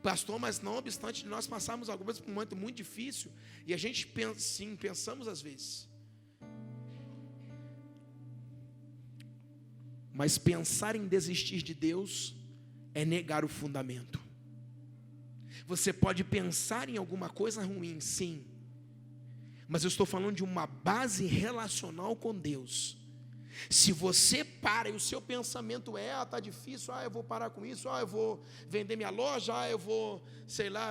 Pastor, mas não obstante de nós passarmos algumas por um momento muito difícil, e a gente pensa, sim, pensamos às vezes. Mas pensar em desistir de Deus é negar o fundamento. Você pode pensar em alguma coisa ruim, sim, mas eu estou falando de uma base relacional com Deus. Se você para e o seu pensamento está difícil, eu vou parar com isso, eu vou vender minha loja, eu vou,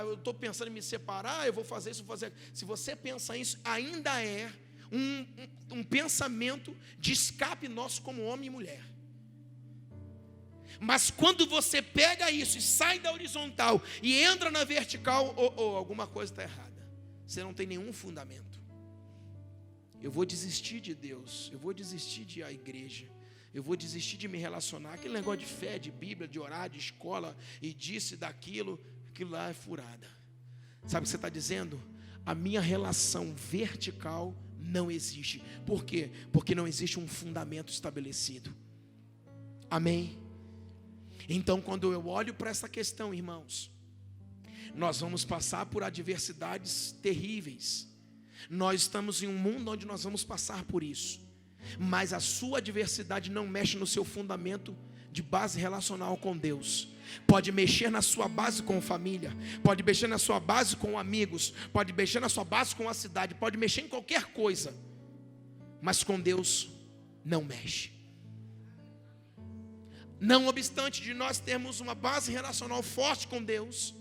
eu estou pensando em me separar, eu vou fazer isso, vou fazer. Se você pensa isso, ainda é um pensamento de escape nosso como homem e mulher. Mas quando você pega isso e sai da horizontal e entra na vertical, alguma coisa está errada. Você não tem nenhum fundamento. Eu vou desistir de Deus, eu vou desistir de ir à igreja, eu vou desistir de me relacionar. Aquele negócio de fé, de Bíblia, de orar, de escola, e disso e daquilo, aquilo lá é furada. Sabe o que você está dizendo? A minha relação vertical não existe. Por quê? Porque não existe um fundamento estabelecido. Amém? Então, quando eu olho para essa questão, irmãos, nós vamos passar por adversidades terríveis. Nós estamos em um mundo onde nós vamos passar por isso. Mas a sua adversidade não mexe no seu fundamento de base relacional com Deus. Pode mexer na sua base com família, pode mexer na sua base com amigos, pode mexer na sua base com a cidade, pode mexer em qualquer coisa, mas com Deus não mexe. Não obstante de nós termos uma base relacional forte com Deus,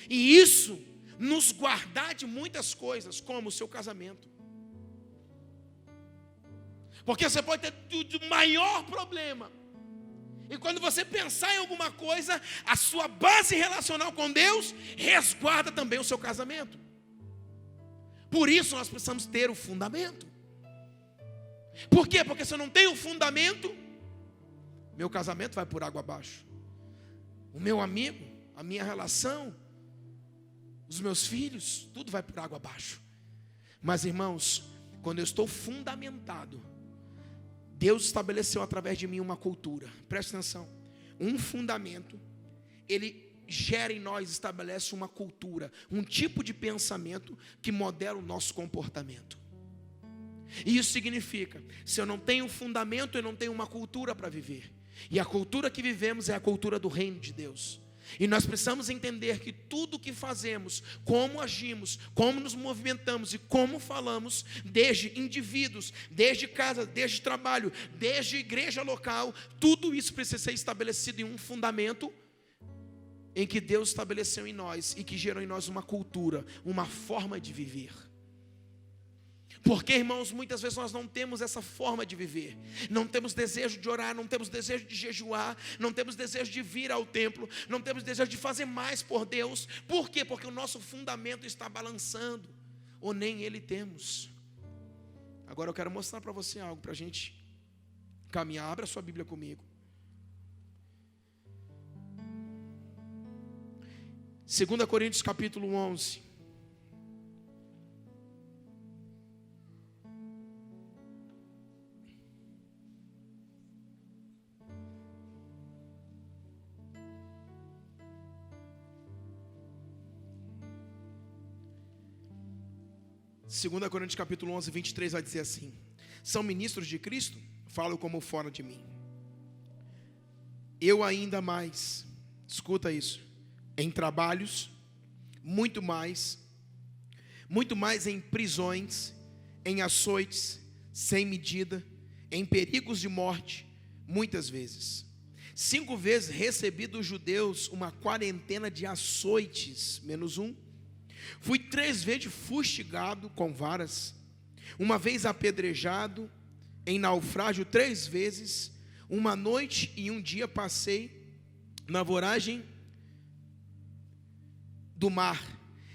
e isso nos guardar de muitas coisas, como o seu casamento. Porque você pode ter o maior problema, e quando você pensar em alguma coisa, a sua base relacional com Deus resguarda também o seu casamento. Por isso nós precisamos ter o fundamento. Por quê? Porque se eu não tenho o fundamento, meu casamento vai por água abaixo. O meu amigo, a minha relação, os meus filhos, tudo vai por água abaixo. Mas irmãos, quando eu estou fundamentado Deus estabeleceu através de mim uma cultura. Presta atenção. Um fundamento, ele gera em nós, estabelece uma cultura, um tipo de pensamento que modela o nosso comportamento. E isso significa, se eu não tenho fundamento, eu não tenho uma cultura para viver. E a cultura que vivemos é a cultura do reino de Deus. E nós precisamos entender que tudo o que fazemos, como agimos, como nos movimentamos e como falamos, desde indivíduos, desde casa, desde trabalho, desde igreja local, tudo isso precisa ser estabelecido em um fundamento em que Deus estabeleceu em nós e que gerou em nós uma cultura, uma forma de viver. Porque, irmãos, muitas vezes nós não temos essa forma de viver, não temos desejo de orar, não temos desejo de jejuar, não temos desejo de vir ao templo, não temos desejo de fazer mais por Deus. Por quê? Porque o nosso fundamento está balançando, ou nem ele temos. Agora eu quero mostrar para você algo, para a gente caminhar. Abra sua Bíblia comigo. 2 Coríntios capítulo 11. Segunda Coríntios capítulo 11, 23 vai dizer assim: são ministros de Cristo? Falo como fora de mim. Eu ainda mais, escuta isso, em trabalhos, muito mais em prisões, em açoites, sem medida, em perigos de morte, muitas vezes. 5 vezes recebi dos judeus uma quarentena de açoites, menos um. Fui 3 vezes fustigado com varas, uma vez apedrejado, em naufrágio 3 vezes, uma noite e um dia passei na voragem do mar,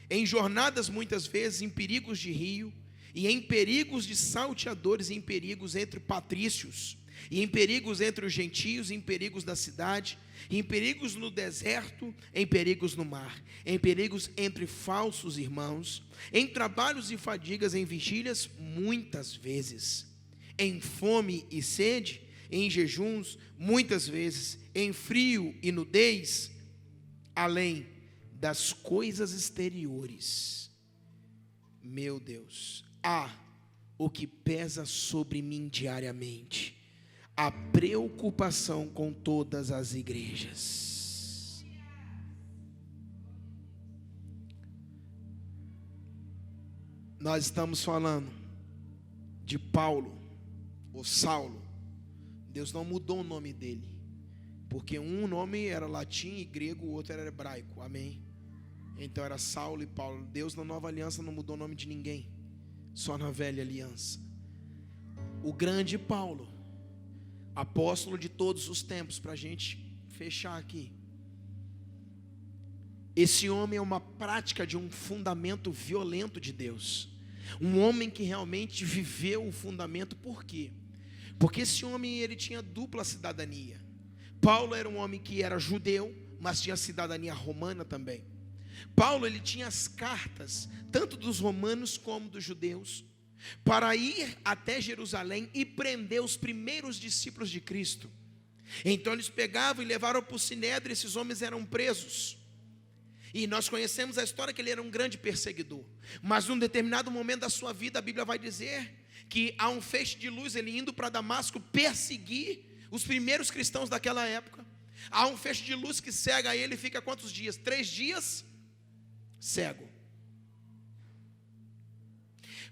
em jornadas muitas vezes, em perigos de rio, e em perigos de salteadores, e em perigos entre patrícios, e em perigos entre os gentios, e em perigos da cidade, e em perigos no deserto, em perigos no mar, em perigos entre falsos irmãos, em trabalhos e fadigas, em vigílias muitas vezes, em fome e sede, em jejuns muitas vezes, em frio e nudez, além das coisas exteriores. Meu Deus, há o que pesa sobre mim diariamente: a preocupação com todas as igrejas. Nós estamos falando de Paulo, ou Saulo. Deus não mudou o nome dele, porque um nome era latim e grego, o outro era hebraico, amém? Então era Saulo e Paulo. Deus na nova aliança não mudou o nome de ninguém, só na velha aliança. O grande Paulo, apóstolo de todos os tempos, para a gente fechar aqui, esse homem é uma prática de um fundamento violento de Deus, um homem que realmente viveu o fundamento. Por quê? Porque esse homem, ele tinha dupla cidadania. Paulo era um homem que era judeu, mas tinha cidadania romana também. Paulo, ele tinha as cartas, tanto dos romanos como dos judeus, para ir até Jerusalém e prender os primeiros discípulos de Cristo. Então eles pegavam e levaram para o Sinédrio. Esses homens eram presos, e nós conhecemos a história que ele era um grande perseguidor. Mas num determinado momento da sua vida, a Bíblia vai dizer que há um feixe de luz, ele indo para Damasco perseguir os primeiros cristãos daquela época. Há um feixe de luz que cega ele, fica quantos dias? 3 dias cego.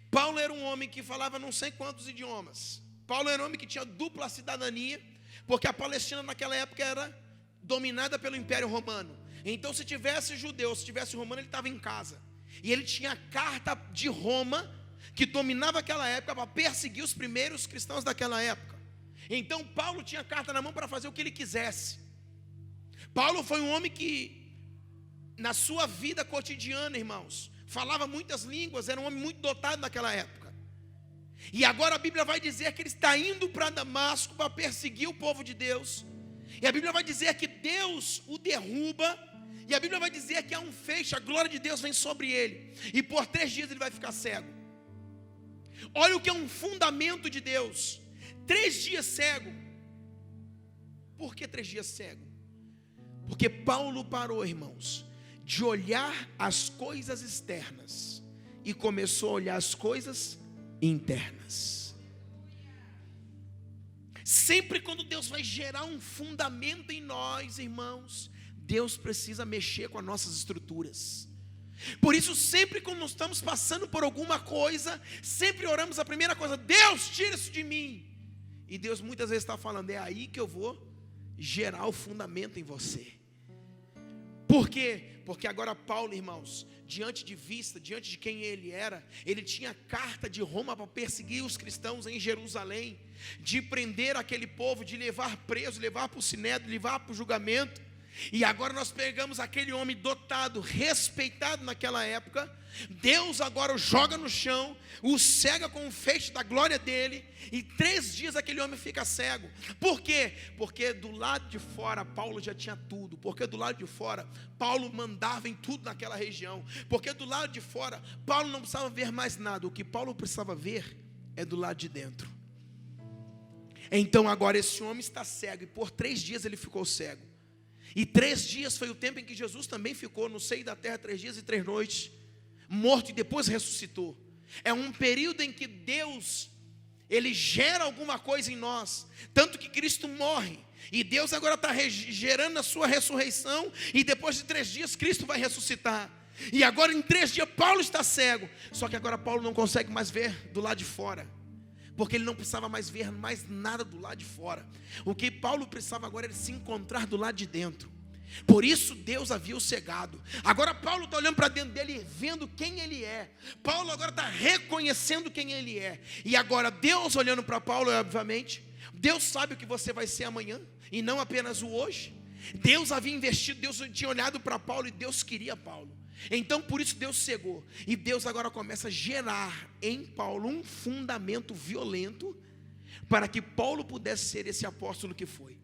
Paulo era um homem que falava não sei quantos idiomas. Paulo era um homem que tinha dupla cidadania, porque a Palestina naquela época era dominada pelo Império Romano. Então, se tivesse judeu, se tivesse romano, ele estava em casa. E ele tinha a carta de Roma, que dominava aquela época, para perseguir os primeiros cristãos daquela época. Então Paulo tinha carta na mão para fazer o que ele quisesse. Paulo foi um homem que, na sua vida cotidiana, irmãos, falava muitas línguas, era um homem muito dotado naquela época. E agora a Bíblia vai dizer que ele está indo para Damasco para perseguir o povo de Deus. E a Bíblia vai dizer que Deus o derruba. E a Bíblia vai dizer que há um feixe, a glória de Deus vem sobre ele, e por 3 dias ele vai ficar cego. Olha o que é um fundamento de Deus. 3 dias cego. Por que 3 dias cego? Porque Paulo parou, irmãos, de olhar as coisas externas e começou a olhar as coisas internas. Sempre quando Deus vai gerar um fundamento em nós, irmãos, Deus precisa mexer com as nossas estruturas. Por isso, sempre quando nós estamos passando por alguma coisa, sempre oramos a primeira coisa: Deus, tira isso de mim. E Deus muitas vezes está falando: é aí que eu vou gerar o fundamento em você. Por quê? Porque agora Paulo, irmãos, diante de quem ele era, ele tinha carta de Roma para perseguir os cristãos em Jerusalém, de prender aquele povo, de levar preso, levar para o sinédrio, levar para o julgamento. E agora nós pegamos aquele homem dotado, respeitado naquela época. Deus agora o joga no chão, o cega com o feixe da glória dele, e 3 dias aquele homem fica cego. Por quê? Porque do lado de fora Paulo já tinha tudo. Porque do lado de fora Paulo mandava em tudo naquela região. Porque do lado de fora Paulo não precisava ver mais nada. O que Paulo precisava ver é do lado de dentro. Então agora esse homem está cego, e por 3 dias ele ficou cego. E 3 dias foi o tempo em que Jesus também ficou no seio da terra, 3 dias e 3 noites, morto, e depois ressuscitou. É um período em que Deus, Ele gera alguma coisa em nós, tanto que Cristo morre, e Deus agora está gerando a sua ressurreição, e depois de 3 dias Cristo vai ressuscitar. E agora em 3 dias Paulo está cego, só que agora Paulo não consegue mais ver do lado de fora, porque ele não precisava mais ver mais nada do lado de fora. O que Paulo precisava agora era se encontrar do lado de dentro. Por isso Deus havia o cegado. Agora Paulo está olhando para dentro dele, vendo quem ele é. Paulo agora está reconhecendo quem ele é. E agora Deus olhando para Paulo, obviamente, Deus sabe o que você vai ser amanhã, e não apenas o hoje. Deus havia investido, Deus tinha olhado para Paulo, e Deus queria Paulo. Então por isso Deus cegou, e Deus agora começa a gerar em Paulo um fundamento violento, para que Paulo pudesse ser esse apóstolo que foi.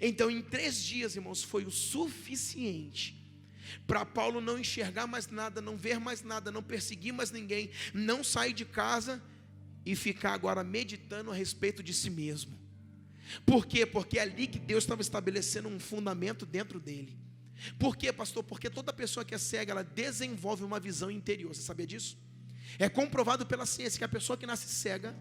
Então em 3 dias, irmãos, foi o suficiente para Paulo não enxergar mais nada, não ver mais nada, não perseguir mais ninguém, não sair de casa e ficar agora meditando a respeito de si mesmo. Por quê? Porque é ali que Deus estava estabelecendo um fundamento dentro dele. Por quê, pastor? Porque toda pessoa que é cega, ela desenvolve uma visão interior. Você sabia disso? É comprovado pela ciência que a pessoa que nasce cega,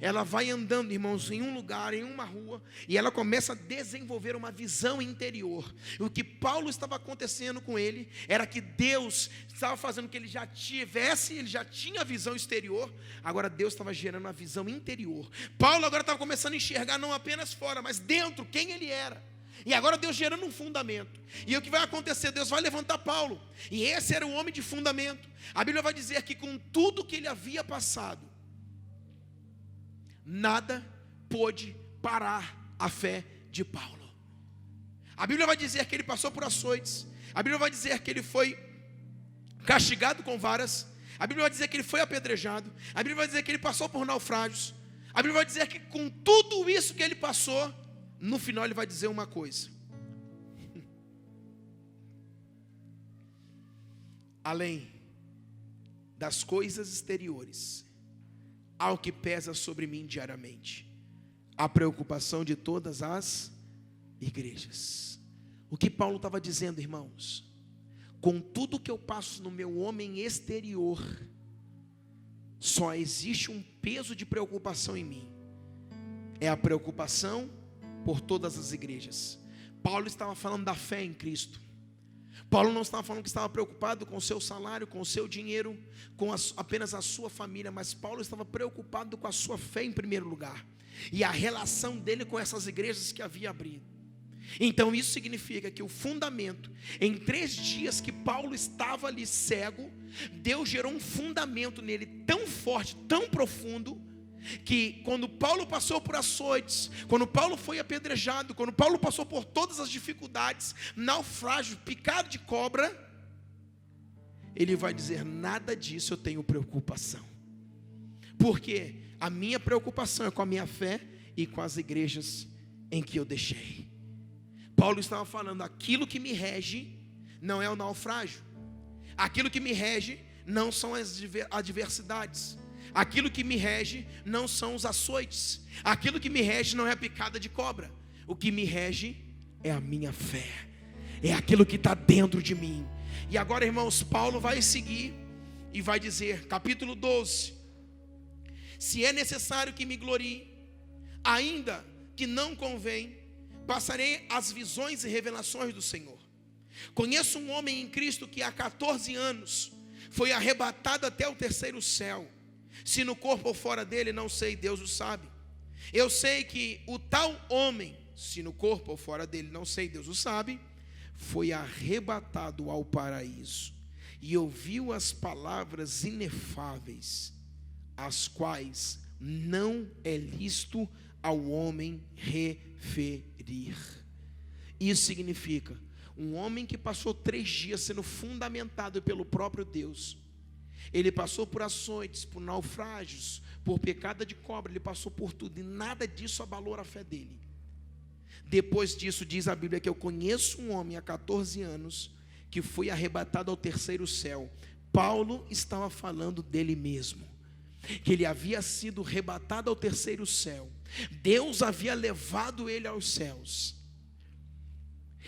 ela vai andando, irmãos, em um lugar, em uma rua, e ela começa a desenvolver uma visão interior. E o que Paulo estava acontecendo com ele era que Deus estava fazendo que ele já tinha a visão exterior. Agora Deus estava gerando a visão interior. Paulo agora estava começando a enxergar não apenas fora, mas dentro, quem ele era. E agora Deus gerando um fundamento. E o que vai acontecer? Deus vai levantar Paulo. E esse era o homem de fundamento. A Bíblia vai dizer que com tudo que ele havia passado, nada pôde parar a fé de Paulo. A Bíblia vai dizer que ele passou por açoites. A Bíblia vai dizer que ele foi castigado com varas. A Bíblia vai dizer que ele foi apedrejado. A Bíblia vai dizer que ele passou por naufrágios. A Bíblia vai dizer que com tudo isso que ele passou, no final ele vai dizer uma coisa: além das coisas exteriores, há o que pesa sobre mim diariamente, a preocupação de todas as igrejas. O que Paulo estava dizendo, irmãos? Com tudo que eu passo no meu homem exterior, só existe um peso de preocupação em mim, é a preocupação por todas as igrejas. Paulo estava falando da fé em Cristo. Paulo não estava falando que estava preocupado com o seu salário, com o seu dinheiro, com apenas a sua família, mas Paulo estava preocupado com a sua fé em primeiro lugar, e a relação dele com essas igrejas que havia abrido. Então isso significa que o fundamento, em 3 dias que Paulo estava ali cego, Deus gerou um fundamento nele tão forte, tão profundo, que quando Paulo passou por açoites, quando Paulo foi apedrejado, quando Paulo passou por todas as dificuldades, naufrágio, picado de cobra, ele vai dizer: nada disso eu tenho preocupação, porque a minha preocupação é com a minha fé e com as igrejas em que eu deixei. Paulo estava falando: aquilo que me rege não é o naufrágio, aquilo que me rege não são as adversidades, Aquilo que me rege não são os açoites. Aquilo que me rege não é a picada de cobra. O que me rege é a minha fé. É aquilo que está dentro de mim. E agora, irmãos, Paulo vai seguir e vai dizer, capítulo 12: se é necessário que me glorie, ainda que não convém, passarei as visões e revelações do Senhor. Conheço um homem em Cristo que há 14 anos foi arrebatado até o terceiro céu. Se no corpo ou fora dele, não sei, Deus o sabe. Eu sei que o tal homem, se no corpo ou fora dele, não sei, Deus o sabe, foi arrebatado ao paraíso e ouviu as palavras inefáveis, as quais não é lícito ao homem referir. Isso significa, um homem que passou 3 dias sendo fundamentado pelo próprio Deus. Ele passou por açoites, por naufrágios, por picada de cobra, ele passou por tudo, e nada disso abalou a fé dele. Depois disso, diz a Bíblia que eu conheço um homem há 14 anos, que foi arrebatado ao terceiro céu. Paulo estava falando dele mesmo, que ele havia sido arrebatado ao terceiro céu. Deus havia levado ele aos céus.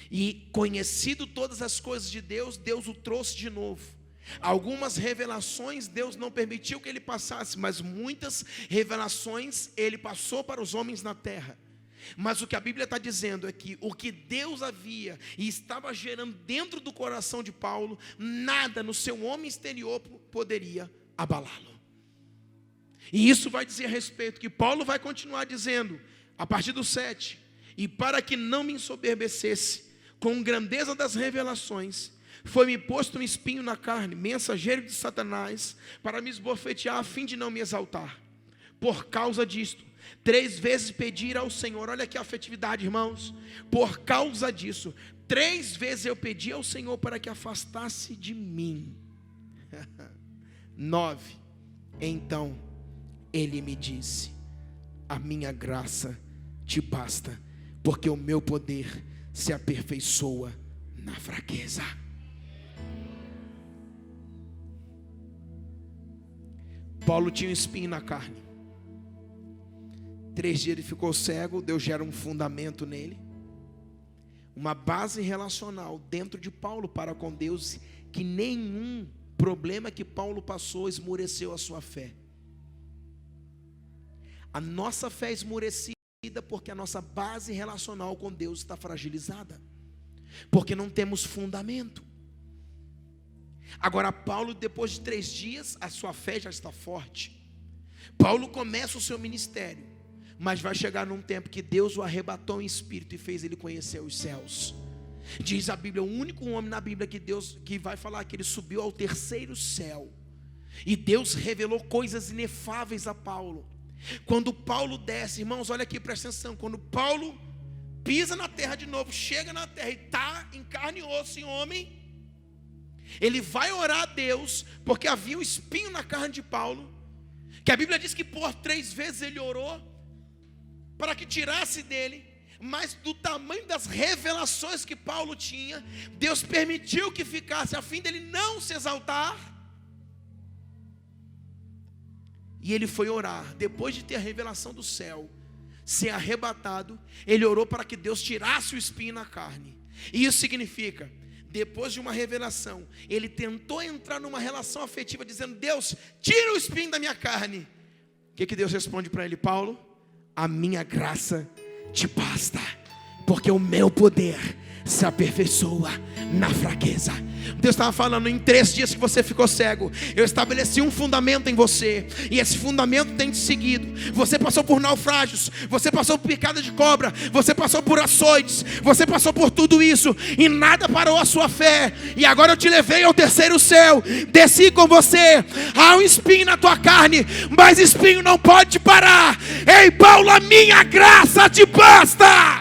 E conhecido todas as coisas de Deus, Deus o trouxe de novo. Algumas revelações Deus não permitiu que ele passasse, mas muitas revelações ele passou para os homens na terra. Mas o que a Bíblia está dizendo é que o que Deus havia e estava gerando dentro do coração de Paulo, nada no seu homem exterior poderia abalá-lo. E isso vai dizer a respeito que Paulo vai continuar dizendo, a partir do 7, e para que não me ensoberbecesse com grandeza das revelações, foi-me posto um espinho na carne, mensageiro de Satanás, para me esbofetear a fim de não me exaltar. Por causa disto, 3 vezes pedir ao Senhor, olha que afetividade, irmãos. Por causa disso, 3 vezes eu pedi ao Senhor para que afastasse de mim. 9, então ele me disse, a minha graça te basta, porque o meu poder se aperfeiçoa na fraqueza. Paulo tinha um espinho na carne. 3 dias ele ficou cego. Deus gera um fundamento nele, uma base relacional dentro de Paulo para com Deus, que nenhum problema que Paulo passou esmoreceu a sua fé. A nossa fé é esmorecida porque a nossa base relacional com Deus está fragilizada, porque não temos fundamento. Agora Paulo, depois de 3 dias, a sua fé já está forte. Paulo começa o seu ministério, mas vai chegar num tempo que Deus o arrebatou em espírito e fez ele conhecer os céus. Diz a Bíblia, o único homem na Bíblia que vai falar que ele subiu ao terceiro céu, e Deus revelou coisas inefáveis a Paulo. Quando Paulo desce, irmãos, olha aqui, presta atenção, quando Paulo pisa na terra de novo, chega na terra e está em carne e osso, em homem, ele vai orar a Deus, porque havia um espinho na carne de Paulo, que a Bíblia diz que por 3 vezes ele orou, para que tirasse dele, mas do tamanho das revelações que Paulo tinha, Deus permitiu que ficasse, a fim dele não se exaltar, e ele foi orar, depois de ter a revelação do céu, ser arrebatado, ele orou para que Deus tirasse o espinho na carne. E isso significa, depois de uma revelação, ele tentou entrar numa relação afetiva, dizendo, Deus, tira o espinho da minha carne. O que Deus responde para ele? Paulo, a minha graça te basta, porque o meu poder se aperfeiçoa na fraqueza. Deus estava falando, em 3 dias que você ficou cego, eu estabeleci um fundamento em você, e esse fundamento tem te seguido. Você passou por naufrágios, você passou por picada de cobra, você passou por açoites, você passou por tudo isso, e nada parou a sua fé. E agora eu te levei ao terceiro céu, desci com você. Há um espinho na tua carne, mas espinho não pode te parar. Ei Paulo, a minha graça te basta.